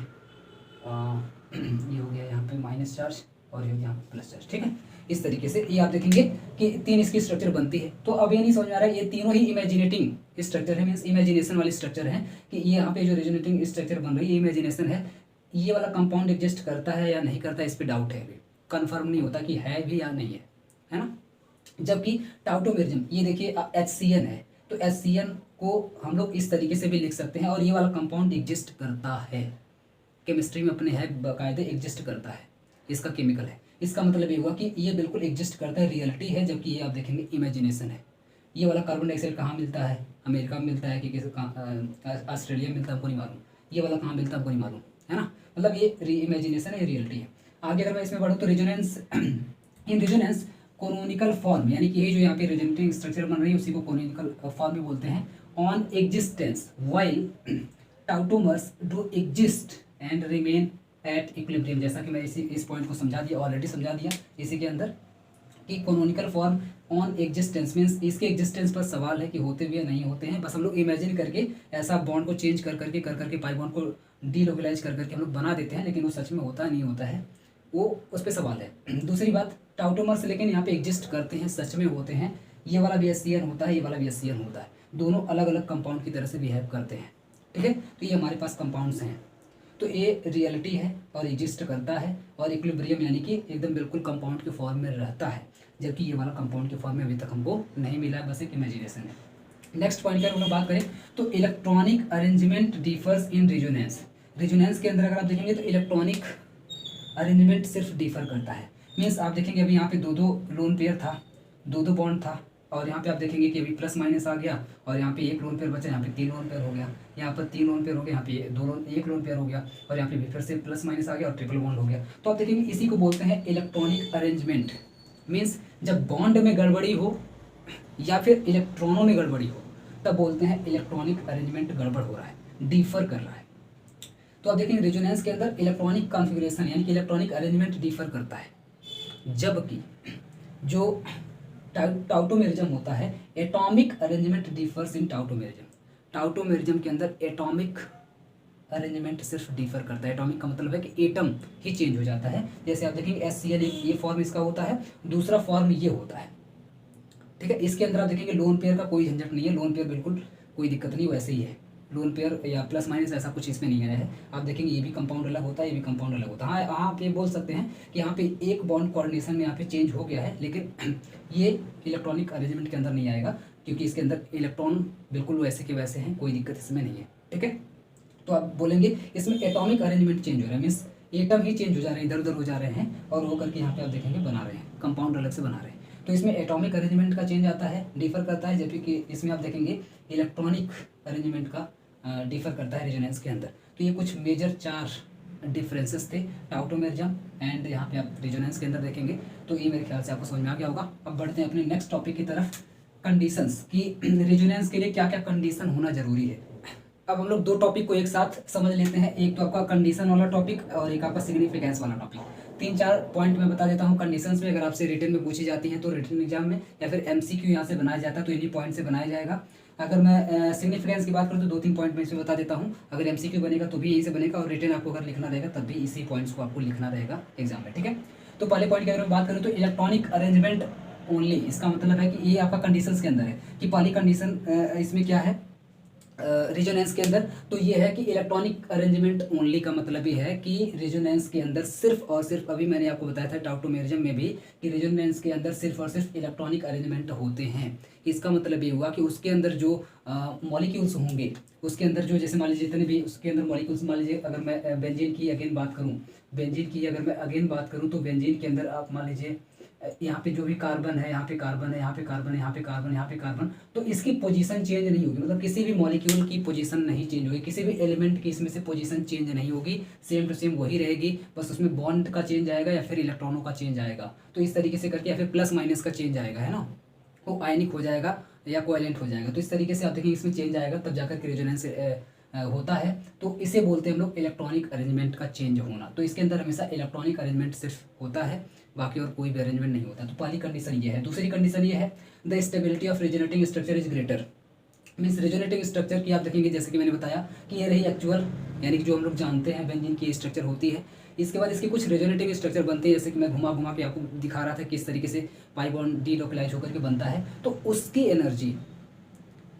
ये हो गया यहाँ पे माइनस चार्ज और ये यहाँ पे प्लस चार्ज। ठीक है, इस तरीके से ये आप देखेंगे कि 3 इसकी स्ट्रक्चर बनती है। तो अब ये नहीं समझ में आ रहा है, ये तीनों ही इमेजिनेटिंग स्ट्रक्चर है, मीन्स इमेजिनेशन वाली स्ट्रक्चर है, कि ये यहाँ पे जो रेजोनेटिंग स्ट्रक्चर बन रही है इमेजिनेशन है। ये वाला कंपाउंड एग्जिस्ट करता है या नहीं करता है, इस पर डाउट है, अभी कन्फर्म नहीं होता कि है भी या नहीं है ना। जबकि टाउटोमेरिज्म, ये देखिए HCN है, तो HCN को हम लोग इस तरीके से भी लिख सकते हैं, और ये वाला कंपाउंड एग्जिस्ट करता है, केमिस्ट्री में अपने है बाकायदे एग्जिस्ट करता है, इसका केमिकल है। इसका मतलब ये हुआ कि ये बिल्कुल एग्जिस्ट करता है, रियलिटी है, जबकि ये आप देखेंगे इमेजिनेशन है। ये वाला कार्बन डाइऑक्साइड कहाँ मिलता है, अमेरिका में मिलता है कि किसी ऑस्ट्रेलिया में मिलता है, हमको नहीं मालूम। ये वाला कहाँ मिलता है हमको नहीं मालूम, है ना। मतलब ये इमेजिनेशन है, रियलिटी है। आगे अगर मैं इसमें बढ़ूँ तो resonance, in resonance canonical form, यानी कि ये जो यहाँ पे रेजोनेटिंग स्ट्रक्चर बन रही है उसी को कोनोनिकल फॉर्म भी बोलते हैं, on existence while tautomers do exist and remain at equilibrium. जैसा कि मैं इस पॉइंट को समझा दिया, ऑलरेडी समझा दिया इसी के अंदर, कि canonical form on existence means इसके एग्जिस्टेंस पर सवाल है कि होते भी या नहीं होते हैं। बस हम लोग इमेजिन करके ऐसा बॉन्ड को चेंज कर करके पाई बॉन्ड को डीलोकलाइज कर करके हम लोग बना देते हैं, लेकिन वो सच में होता नहीं होता है, वो उस पर सवाल है। दूसरी बात, टाउटोमर्स लेकिन यहाँ पे एग्जिस्ट करते हैं, सच में होते हैं। ये वाला भी HCN होता है, ये वाला भी HCN होता है, दोनों अलग अलग कंपाउंड की तरह से बिहेव करते हैं। ठीक है, तो ये हमारे पास कंपाउंड्स हैं, तो ये रियलिटी है और एग्जिस्ट करता है, और इक्विलिब्रियम यानी कि एकदम बिल्कुल कंपाउंड के फॉर्म में रहता है, जबकि ये वाला कंपाउंड के फॉर्म में अभी तक हमको नहीं मिला है, बस एक इमेजिनेशन है। नेक्स्ट पॉइंट की अगर हम बात करें तो electronic arrangement differs in resonance. Resonance के अंदर अगर आप देखेंगे तो इलेक्ट्रॉनिक अरेंजमेंट सिर्फ डिफर करता है। मीन्स आप देखेंगे अभी यहाँ पे 2 लोन पेयर था, 2 बॉन्ड था, और यहाँ पे आप देखेंगे कि अभी प्लस माइनस आ गया, और यहाँ पे 1 लोन पेयर बचा, यहाँ पे 3 लोन पेयर हो गया, यहाँ पर 3 लोन पेयर हो गया, यहाँ पे 1 लोन पेयर हो गया, और यहाँ पे भी फिर से प्लस माइनस आ गया और ट्रिपल बॉन्ड हो गया। तो आप देखेंगे इसी को बोलते हैं इलेक्ट्रॉनिक अरेंजमेंट। मीन्स जब बॉन्ड में गड़बड़ी हो या फिर इलेक्ट्रॉनों में गड़बड़ी हो तब बोलते हैं इलेक्ट्रॉनिक अरेंजमेंट गड़बड़ हो रहा है, डिफर कर रहा है। तो आप देखेंगे रेजोनेंस के अंदर इलेक्ट्रॉनिक कॉन्फ़िगरेशन यानी कि इलेक्ट्रॉनिक अरेंजमेंट डिफर करता है, जबकि जो टाउटोमेरिज्म होता है एटॉमिक अरेंजमेंट डिफर्स इन टाउटोमेरिज्म। टाउटोमेरिज्म के अंदर एटॉमिक अरेंजमेंट सिर्फ डिफर करता है। एटॉमिक का मतलब है कि एटम ही चेंज हो जाता है। जैसे आप देखेंगे HCl ये फॉर्म इसका होता है, दूसरा फॉर्म ये होता है। ठीक है, इसके अंदर आप देखेंगे लोन पेयर का कोई झंझट नहीं है, लोन पेयर बिल्कुल कोई दिक्कत नहीं, वैसे ही है। लोन पेयर या प्लस माइनस ऐसा कुछ इसमें नहीं आया है। आप देखेंगे ये भी कंपाउंड अलग होता है, ये भी कंपाउंड अलग होता है। हाँ, आप ये बोल सकते हैं कि यहाँ पे एक बॉन्ड कोऑर्डिनेशन में यहाँ पे चेंज हो गया है, लेकिन ये इलेक्ट्रॉनिक अरेंजमेंट के अंदर नहीं आएगा, क्योंकि इसके अंदर इलेक्ट्रॉन बिल्कुल वैसे के वैसे हैं, कोई दिक्कत इसमें नहीं है। ठीक है, तो आप बोलेंगे इसमें एटॉमिक अरेंजमेंट चेंज हो रहा है, मीन्स एटम ही चेंज हो जा रहे हैं, इधर उधर हो जा रहे हैं, और वो करके यहाँ पे आप देखेंगे बना रहे हैं, कंपाउंड अलग से बना रहे हैं। तो इसमें एटॉमिक अरेंजमेंट का चेंज आता है, डिफर करता है, जबकि इसमें आप देखेंगे इलेक्ट्रॉनिक अरेंजमेंट का डिफर करता है रेजोनेंस के अंदर। तो ये कुछ मेजर 4 डिफरेंसेस थे टाउटोमेरिज्म एंड यहाँ पे आप रेजोनेंस के अंदर देखेंगे। तो ये मेरे ख्याल से आपको समझ में आ गया होगा। अब बढ़ते हैं अपने नेक्स्ट टॉपिक की तरफ, कंडीशंस, कि रेजोनेंस के लिए क्या क्या कंडीशन होना जरूरी है। अब हम लोग दो टॉपिक को एक साथ समझ लेते हैं, एक तो आपका कंडीशन वाला टॉपिक और एक आपका सिग्निफिकेंस वाला टॉपिक। 3-4 पॉइंट मैं बता देता हूँ। कंडीशंस में अगर आपसे रिटन में पूछी जाती हैं तो रिटन एग्जाम में या फिर एमसीक्यू यहाँ से बनाया जाता है तो इन्हीं पॉइंट से बनाया जाएगा। अगर मैं सिग्निफिकेंस की बात करूँ तो 2-3 पॉइंट मैं इसमें बता देता हूँ। अगर एमसीक्यू बनेगा तो भी यहीं से बनेगा और रिटन आपको अगर लिखना रहेगा तब भी इसी पॉइंट्स को आपको लिखना रहेगा एग्जाम में, ठीक है। तो पहले पॉइंट की अगर मैं बात करूँ तो इलेक्ट्रॉनिक अरेंजमेंट ओनली, इसका मतलब है कि ये आपका कंडीशंस के अंदर है कि पहली कंडीशन इसमें क्या है रेजोनेंस के अंदर, तो ये है कि इलेक्ट्रॉनिक अरेंजमेंट ओनली का मतलब ये है कि रेजोनेंस के अंदर सिर्फ और सिर्फ, अभी मैंने आपको बताया था टाउटोमेरिज्म में भी कि रेजोनेंस के अंदर सिर्फ और सिर्फ इलेक्ट्रॉनिक अरेंजमेंट होते हैं। इसका मतलब ये हुआ कि उसके अंदर जो मॉलिक्यूल्स होंगे, उसके अंदर जो जैसे मान लीजिए जितने भी उसके अंदर मॉलिक्यूल्स, मान लीजिए अगर मैं बेंजीन की अगेन बात करूँ, बेंजीन की अगर मैं अगेन बात करूँ तो बेंजीन के अंदर आप मान लीजिए यहाँ पे जो भी कार्बन है, यहाँ पे कार्बन है, यहाँ पे कार्बन है, यहाँ पे कार्बन, यहाँ पे कार्बन, तो इसकी पोजीशन चेंज नहीं होगी, मतलब किसी भी मॉलिक्यूल की पोजीशन नहीं चेंज होगी, किसी भी एलिमेंट की इसमें से पोजीशन चेंज नहीं होगी, सेम टू सेम वही रहेगी, बस उसमें बॉन्ड का चेंज आएगा या फिर इलेक्ट्रॉनों का चेंज आएगा। तो इस तरीके से करके या फिर प्लस माइनस का चेंज आएगा, है ना, वो आयनिक हो जाएगा या कोवैलेंट हो जाएगा। तो इस तरीके से आप देखेंगे इसमें चेंज आएगा तब जाकर के रेजोनेंस होता है। तो इसे बोलते हैं हम लोग इलेक्ट्रॉनिक अरेंजमेंट का चेंज होना। तो इसके अंदर हमेशा इलेक्ट्रॉनिक अरेंजमेंट सिर्फ होता है, बाकी और कोई भी अरेंजमेंट नहीं होता। तो पहली कंडीशन ये है। दूसरी कंडीशन ये है the stability of resonating structure is greater. Means resonating structure की आप देखेंगे जैसे कि मैंने बताया कि ये रही एक्चुअल, यानी कि जो हम लोग जानते हैं बेंजीन की स्ट्रक्चर होती है। इसके बाद इसके कुछ रेजोनेटिंग स्ट्रक्चर बनते हैं, जैसे कि मैं घुमा घुमा के आपको दिखा रहा था किस तरीके से पाई बॉन्ड डीलोकलाइज होकर के बनता है। तो उसकी एनर्जी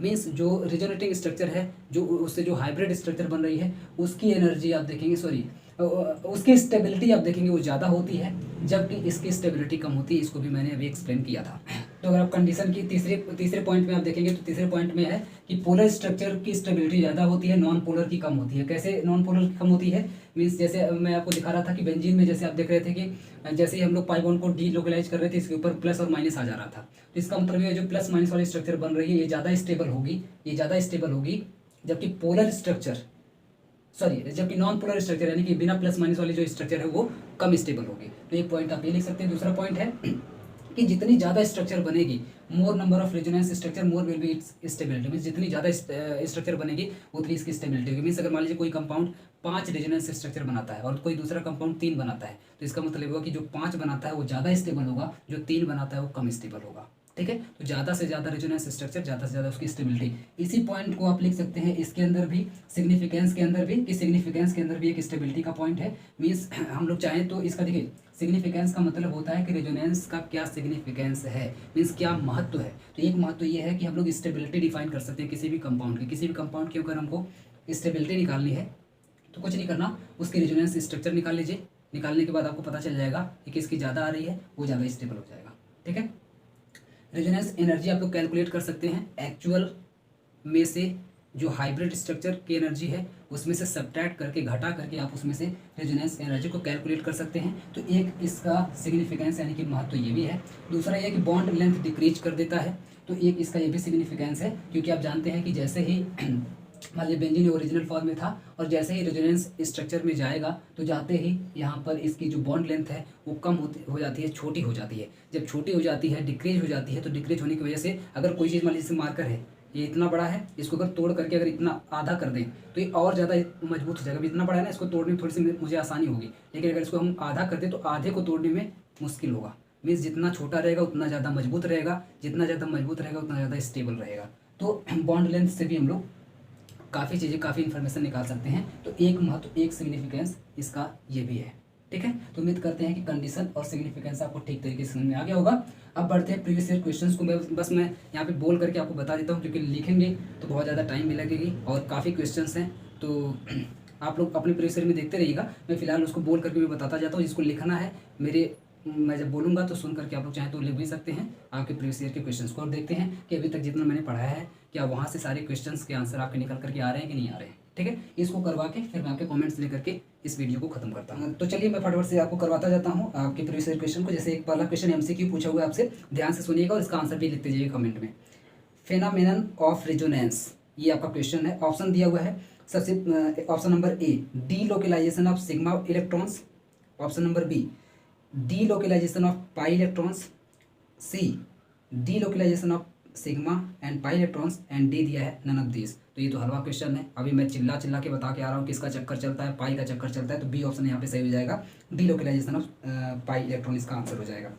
मीन्स जो रेजोनेटिंग स्ट्रक्चर है, जो उससे जो हाइब्रिड स्ट्रक्चर बन रही है, उसकी एनर्जी आप देखेंगे, सॉरी उसकी स्टेबिलिटी आप देखेंगे वो ज़्यादा होती है, जबकि इसकी स्टेबिलिटी कम होती है। इसको भी मैंने अभी एक्सप्लेन किया था। तो अगर आप कंडीशन की तीसरे पॉइंट में आप देखेंगे तो तीसरे पॉइंट में है कि पोलर स्ट्रक्चर की स्टेबिलिटी ज़्यादा होती है, नॉन पोलर की कम होती है। कैसे नॉन पोलर की कम होती है? मीन्स जैसे मैं आपको दिखा रहा था कि बेंजीन में जैसे आप देख रहे थे कि जैसे ही हम लोग पाई बॉन्ड को डीलोकलाइज कर रहे थे इसके ऊपर प्लस और माइनस आ जा रहा था। तो इसका मतलब ये जो प्लस माइनस वाली स्ट्रक्चर बन रही है ये ज़्यादा स्टेबल होगी, ये ज़्यादा स्टेबल होगी, जबकि पोलर स्ट्रक्चर जबकि नॉन पोलर स्ट्रक्चर यानी कि बिना प्लस माइनस वाली जो स्ट्रक्चर है वो कम स्टेबल होगी। तो एक पॉइंट आप ये लिख सकते हैं। दूसरा पॉइंट है कि जितनी ज़्यादा स्ट्रक्चर बनेगी, मोर number of resonance structure more will be it's stability. Means जितनी ज़्यादा स्ट्रक्चर बनेगी उतनी इसकी स्टेबिलिटी होगी। मीन्स अगर मान लीजिए कोई कंपाउंड 5 रेजोनेंस स्ट्रक्चर बनाता है और कोई दूसरा कंपाउंड 3 बनाता है, तो इसका मतलब होगा कि जो 5 बनाता है वो ज़्यादा स्टेबल होगा, जो 3 बनाता है वो कम स्टेबल होगा। ठीक है, तो ज़्यादा से ज़्यादा रेजोनेंस स्ट्रक्चर, ज़्यादा से ज़्यादा उसकी स्टेबिलिटी। इसी पॉइंट को आप लिख सकते हैं इसके अंदर भी, सिग्निफिकेंस के अंदर भी, कि सिग्निफिकेंस के अंदर भी एक स्टेबिलिटी का पॉइंट है। मीन्स हम लोग चाहें तो इसका देखिए, सिग्निफिकेंस का मतलब होता है कि रेजोनेंस का क्या सिग्निफिकेंस है, मीन्स क्या महत्व है। तो एक महत्व ये है कि हम लोग स्टेबिलिटी डिफाइन कर सकते हैं किसी भी कंपाउंड की। किसी भी कंपाउंड की अगर हमको स्टेबिलिटी निकालनी है तो कुछ नहीं करना, उसकी रेजोनेंस स्ट्रक्चर निकाल लीजिए। निकालने के बाद आपको पता चल जाएगा कि किसकी ज़्यादा आ रही है, वो ज़्यादा स्टेबल हो जाएगा। ठीक है, रेजोनेंस एनर्जी आप लोग कैलकुलेट कर सकते हैं एक्चुअल में से, जो हाइब्रिड स्ट्रक्चर की एनर्जी है उसमें से सब्ट्रैक्ट करके, घटा करके आप उसमें से रेजोनेंस एनर्जी को कैलकुलेट कर सकते हैं। तो एक इसका सिग्निफिकेंस यानी कि महत्व ये भी है। दूसरा ये कि बॉन्ड लेंथ डिक्रीज कर देता है, तो एक इसका ये भी सिग्निफिकेंस है, क्योंकि आप जानते हैं कि जैसे ही मान लीजिए बेंजीन ओरिजिनल फॉर्म में था और जैसे ही रेजोनेंस स्ट्रक्चर में जाएगा तो जाते ही यहाँ पर इसकी जो बॉन्ड लेंथ है वो कम हो जाती है, छोटी हो जाती है। जब छोटी हो जाती है, डिक्रीज हो जाती है, तो डिक्रीज होने की वजह से अगर कोई चीज़ मान लीजिए मार्कर है, ये इतना बड़ा है, इसको अगर तोड़ करके अगर इतना आधा कर दें तो ये और ज़्यादा मजबूत हो जाएगा। अभी इतना बड़ा है ना, इसको तोड़ने में थोड़ी सी मुझे आसानी होगी, लेकिन अगर इसको हम आधा कर दें तो आधे को तोड़ने में मुश्किल होगा। मीन्स जितना छोटा रहेगा उतना ज़्यादा मजबूत रहेगा, जितना ज़्यादा मजबूत रहेगा उतना ज़्यादा स्टेबल रहेगा। तो बॉन्ड लेंथ से भी हम लोग काफ़ी चीज़ें, काफ़ी इन्फॉर्मेशन निकाल सकते हैं। तो एक महत्व, एक सिग्निफिकेंस इसका ये भी है। ठीक है, तो उम्मीद करते हैं कि कंडीशन और सिग्निफिकेंस आपको ठीक तरीके से समझ में आ गया होगा। अब बढ़ते हैं प्रीवियस ईयर क्वेश्चंस को। मैं यहाँ पे बोल करके आपको बता देता हूँ, क्योंकि लिखेंगे तो बहुत ज़्यादा टाइम भी लगेगी और काफ़ी क्वेश्चंस हैं। तो आप लोग अपने प्रीवियस ईयर में देखते रहिएगा। मैं फिलहाल उसको बोल करके मैं बताता जाता हूँ। जिसको लिखना है मैं जब बोलूँगा तो सुन करके आप लोग चाहें तो लिख भी सकते हैं आपके प्रीवियस ईयर के क्वेश्चंस को, और देखते हैं कि अभी तक जितना मैंने पढ़ाया है क्या वहाँ से सारे क्वेश्चंस के आंसर आपके निकल करके आ रहे हैं कि नहीं आ रहे हैं। ठीक है, इसको करवा के फिर मैं आपके कमेंट्स लेकर के इस वीडियो को खत्म करता हूँ। तो चलिए मैं फटाफट से आपको करवाता जाता हूँ आपके प्रीवियस ईयर क्वेश्चन को। जैसे एक पहला क्वेश्चन एमसीक्यू पूछा हुआ है आपसे, ध्यान से सुनिएगा और इसका आंसर भी लिखते जाइए कमेंट में। फेनोमेनन ऑफ रेजोनेंस, ये आपका क्वेश्चन है। ऑप्शन दिया हुआ है सबसे, option number A delocalization of sigma electrons, option number B delocalization of pi electrons, C delocalization of sigma and pi electrons, and D दिया है नन ऑफ दिस। तो ये तो हलवा क्वेश्चन है। अभी मैं चिल्ला चिल्ला के बता के आ रहा हूँ किसका चक्कर चलता है, पाई का चक्कर चलता है, तो बी ऑप्शन यहाँ पे सही हो जाएगा, डीलोकलाइजेशन ऑफ पाई इलेक्ट्रॉन इसका आंसर हो जाएगा।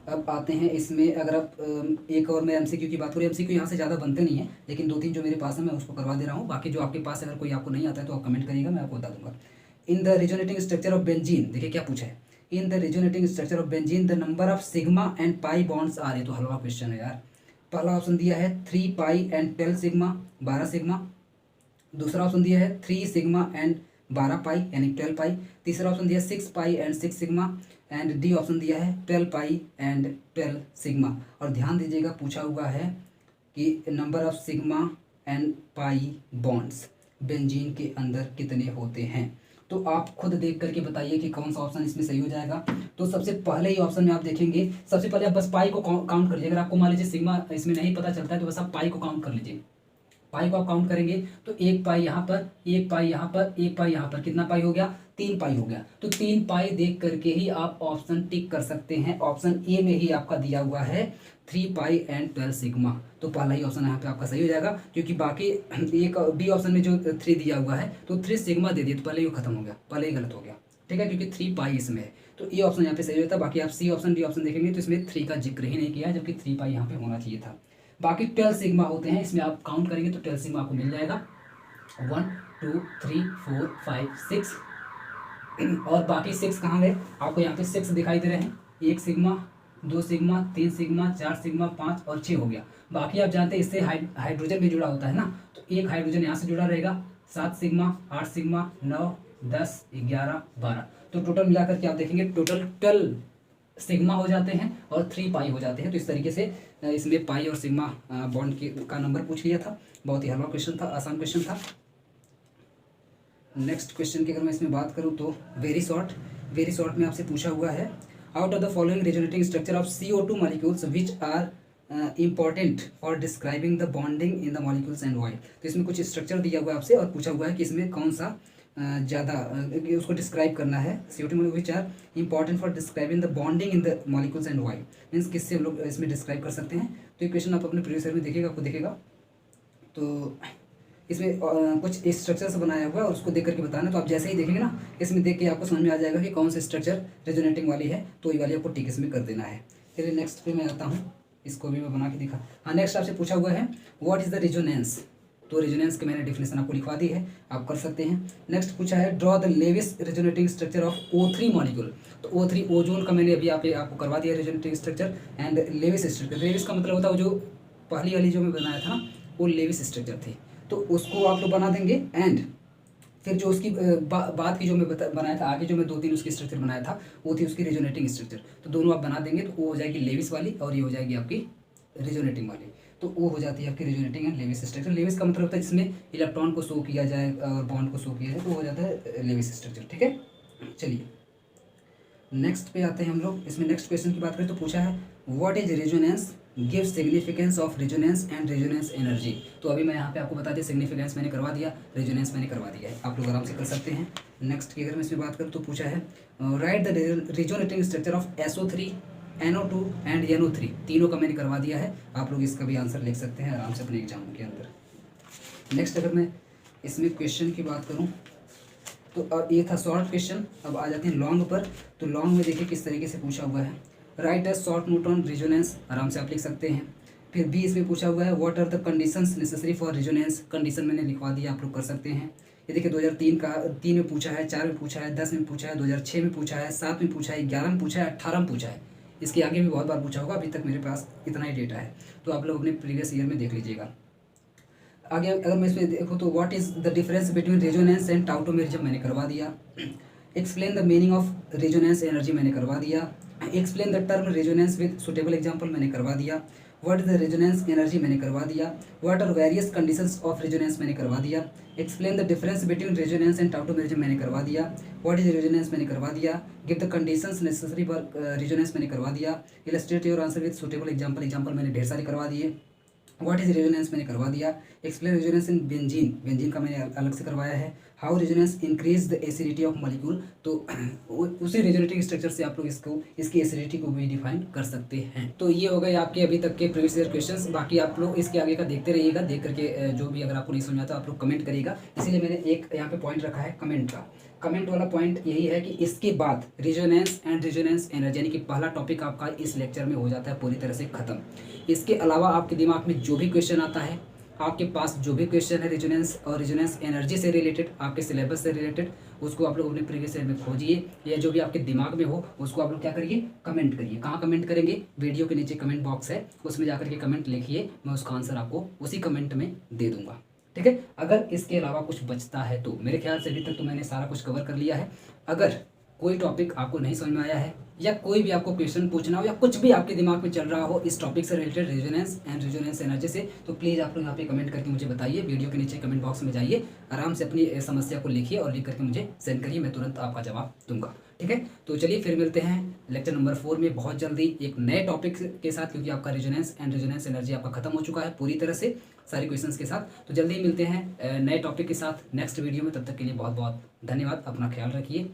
अब आते हैं इसमें, अगर आप एक और मैं एमसीक्यू की बात करूँ, एमसीक्यू यहाँ से ज़्यादा बनते नहीं है, लेकिन 2-3 जो मेरे पास है मैं उसको करवा दे रहा हूँ। बाकी जो आपके पास अगर कोई आपको नहीं आता है तो आप कमेंट करिएगा, मैं आपको बता दूंगा। In the resonating structure of benzene, देखिए क्या पूछा है, in the resonating structure of benzene the number of sigma and pi bonds are, ये तो हलवा क्वेश्चन है यार। पहला ऑप्शन दिया है 3 पाई एंड 12 सिग्मा, 12 सिग्मा। दूसरा ऑप्शन दिया है 3 सिग्मा एंड 12 पाई यानी 12 पाई। तीसरा ऑप्शन दिया है 6 pi and 6 sigma, and D option दिया है 12 पाई एंड 12 सिग्मा। और ध्यान दीजिएगा पूछा हुआ है कि number of sigma and pi bonds benzene के अंदर कितने होते हैं। तो आप खुद देख करके बताइए कि कौन सा ऑप्शन इसमें सही हो जाएगा। तो सबसे पहले ही ऑप्शन में आप देखेंगे, सबसे पहले आप बस पाई को काउंट कर लीजिए। अगर आपको मान लीजिए सिग्मा इसमें नहीं पता चलता है तो बस आप पाई को काउंट कर लीजिए। पाई को आप काउंट करेंगे तो 1 पाई यहाँ पर, 1 पाई यहाँ पर, 1 पाई यहाँ पर, कितना पाई हो गया, 3 पाई हो गया। तो 3 पाई देख करके ही आप ऑप्शन टिक कर सकते हैं। ऑप्शन ए में ही आपका दिया हुआ है 3 पाई एंड 12 सिग्मा, तो पहला ही ऑप्शन यहाँ पे आपका सही हो जाएगा। क्योंकि बाकी एक बी ऑप्शन में जो 3 दिया हुआ है तो 3 सिग्मा दे दिए तो पहले ही खत्म हो गया, पहले ही गलत हो गया, ठीक है, क्योंकि 3 पाई इसमें है। तो ये ऑप्शन यहाँ पे सही होता है। बाकी आप सी ऑप्शन डी ऑप्शन देखेंगे तो इसमें 3 का जिक्र ही नहीं किया, जबकि 3 पाई यहाँ पे होना चाहिए था। बाकी 12 सिग्मा होते हैं, इसमें आप काउंट करेंगे तो 12 सिग्मा आपको मिल जाएगा, 1 2 3 4 5 6। और बाकी 6 कहाँ गए, आपको यहाँ पे 6 दिखाई दे रहे हैं, 1 सिग्मा, 2 सिग्मा, 3 सिग्मा, 4 सिग्मा, 5 और 6 हो गया। बाकी आप जानते हैं इससे हाइड्रोजन भी जुड़ा होता है ना, तो एक हाइड्रोजन यहाँ से जुड़ा रहेगा, 7 सिग्मा, 8 सिग्मा, 9 10 11 12। तो टोटल मिलाकर के आप देखेंगे टोटल 12 सिग्मा हो जाते हैं और 3 पाई हो जाते हैं। तो इस तरीके से इसमें पाई और सिग्मा बॉन्ड का नंबर पूछ लिया था। बहुत ही हलवा क्वेश्चन था, आसान क्वेश्चन था। नेक्स्ट क्वेश्चन की अगर मैं इसमें बात करूं तो वेरी शॉर्ट में आपसे पूछा हुआ है, out of the following resonating structure of CO2 molecules which are important for describing the bonding in the molecules and why. तो इसमें कुछ स्ट्रक्चर दिया हुआ है आपसे और पूछा हुआ है कि इसमें कौन सा ज़्यादा उसको डिस्क्राइब करना है। CO2 molecule which are important for describing the bonding in the molecules and why, means किससे हम लोग इसमें डिस्क्राइब कर सकते हैं। तो ये क्वेश्चन आप अपने प्रीवियस ईयर में देखिएगा, आपको दिखेगा। तो इसमें कुछ स्ट्रक्चर से बनाया हुआ है और उसको देख करके बताना। तो आप जैसे ही देखेंगे ना, इसमें देख के आपको समझ में आ जाएगा कि कौन सा स्ट्रक्चर रेजोनेटिंग वाली है, तो ये वाली आपको टिक इसमें कर देना है। चलिए नेक्स्ट पे मैं आता हूँ, इसको भी मैं बना के दिखा। हाँ, नेक्स्ट आपसे पूछा हुआ है व्हाट इज़ द रेजोनेंस। तो रेजोनेंस की मैंने डेफिनेशन आपको लिखवा दी है, आप कर सकते हैं। नेक्स्ट पूछा है draw the Lewis resonating structure of O3 molecule. तो O3 ओजोन का मैंने अभी आपको करवा दिया resonating structure. And Lewis structure, Lewis का मतलब होता है वो जो पहली वाली जो मैं बनाया था ना, वो लेविस स्ट्रक्चर थी, तो उसको आप लोग बना देंगे। एंड फिर जो उसकी बाद की जो मैं बनाया था, आगे जो मैं 2-3 उसकी स्ट्रक्चर बनाया था वो थी उसकी रेजोनेटिंग स्ट्रक्चर। तो दोनों आप बना देंगे तो वो हो जाएगी लेविस वाली और ये हो जाएगी आपकी रेजोनेटिंग वाली। तो वो हो जाती है आपकी resonating and Lewis structure. Lewis का मतलब होता है जिसमें इलेक्ट्रॉन को शो किया जाए और बॉन्ड को शो किया जाए, तो हो जाता है लेविस स्ट्रक्चर, ठीक है। चलिए नेक्स्ट पे आते हैं हम लोग। इसमें नेक्स्ट क्वेश्चन की बात करें तो पूछा है what is resonance, give significance of resonance and resonance energy. तो अभी मैं यहाँ पे आपको बता दिया, सिग्निफिकेंस मैंने करवा दिया, रेजोनेंस मैंने करवा दिया है, आप लोग आराम से कर सकते हैं। नेक्स्ट की अगर मैं इसमें बात करूँ तो पूछा है right the resonating structure of SO3 NO2 and NO3। तीनों का मैंने करवा दिया है, आप लोग इसका भी आंसर लिख सकते हैं आराम से अपने एग्जाम के अंदर। नेक्स्ट अगर मैं इसमें क्वेश्चन की बात करूँ तो ये था शॉर्ट क्वेश्चन। अब आ जाते हैं लॉन्ग पर। तो लॉन्ग में देखिए किस तरीके से पूछा हुआ है, right a short note on resonance, आराम से आप लिख सकते हैं। फिर बी इसमें पूछा हुआ है what are the conditions necessary for resonance, condition मैंने लिखवा दिया, आप लोग कर सकते हैं। ये देखिए 2003 में पूछा है, 4 में पूछा है, 10 में पूछा है, 2006 में पूछा है, 7 में पूछा है, 11 में पूछा है, 18 में पूछा है। इसके आगे भी बहुत बार पूछा होगा, अभी तक मेरे पास इतना ही डेटा है, तो आप लोग अपने प्रीवियस ईयर में देख लीजिएगा। आगे अगर मैं इसमें देखूँ तो what is the difference between resonance and tautomerism मैंने करवा दिया। Explain the meaning of resonance energy मैंने करवा दिया। Explain the term resonance with suitable example मैंने करवा दिया। What is the resonance energy मैंने करवा दिया। What are various conditions of resonance मैंने करवा दिया। Explain the difference between resonance and tautomerism मैंने करवा दिया। व्हाट इज रेजोनेंस मैंने करवा दिया। Give the conditions necessary for resonance मैंने करवा दिया। Illustrate your answer with suitable example मैंने ढेर सारे करवा दिए। व्हाट इज रेजोनेंस मैंने करवा दिया। एक्सप्लेन रेजोनेंस इन बेंजीन का मैंने अलग से करवाया है। How resonance increase the acidity of molecule. तो उसी रेजोनेटिंग स्ट्रक्चर से आप लोग इसकी एसिडिटी को भी डिफाइन कर सकते हैं। तो ये हो गए आपके अभी तक के प्रीवियस ईयर क्वेश्चंस। बाकी आप लोग इसके आगे का देखते रहिएगा, देख करके जो भी अगर आपको नहीं समझ आता आप लोग कमेंट करिएगा। इसीलिए मैंने एक यहाँ पे पॉइंट रखा है कमेंट का। कमेंट वाला पॉइंट यही है कि इसके बाद रेजोनेंस एंड रेजोनेंस एनर्जी यानी कि पहला टॉपिक आपका इस लेक्चर में हो जाता है पूरी तरह से खत्म। इसके अलावा आपके दिमाग में जो भी क्वेश्चन आता है, आपके पास जो भी क्वेश्चन है रेजोनेंस और रेजोनेंस एनर्जी से रिलेटेड, आपके सिलेबस से रिलेटेड, उसको आप लोग अपने प्रीवियस ईयर में खोजिए, या जो भी आपके दिमाग में हो उसको आप लोग क्या करिए, कमेंट करिए। कहाँ कमेंट करेंगे? वीडियो के नीचे कमेंट बॉक्स है, उसमें जाकर के कमेंट लिखिए, मैं उसका आंसर आपको उसी कमेंट में दे दूंगा। ठीक है। अगर इसके अलावा कुछ बचता है तो मेरे ख्याल से अभी तक तो मैंने सारा कुछ कवर कर लिया है। अगर कोई टॉपिक आपको नहीं समझ में आया है या कोई भी आपको क्वेश्चन पूछना हो या कुछ भी आपके दिमाग में चल रहा हो इस टॉपिक से related resonance and resonance energy से, तो प्लीज़ आप लोग यहाँ पे कमेंट करके मुझे बताइए। वीडियो के नीचे कमेंट बॉक्स में जाइए, आराम से अपनी समस्या को लिखिए और लिख करके मुझे सेंड करिए, मैं तुरंत आपका जवाब दूंगा। ठीक है। तो चलिए फिर मिलते हैं लेक्चर नंबर 4 में बहुत जल्दी एक नए टॉपिक के साथ, क्योंकि आपका रेजोनेंस एंड रेजोनेंस एनर्जी आपका खत्म हो चुका है पूरी तरह से सारे क्वेश्चंस के साथ। तो जल्दी ही मिलते हैं नए टॉपिक के साथ नेक्स्ट वीडियो में। तब तक के लिए बहुत बहुत धन्यवाद। अपना ख्याल रखिए।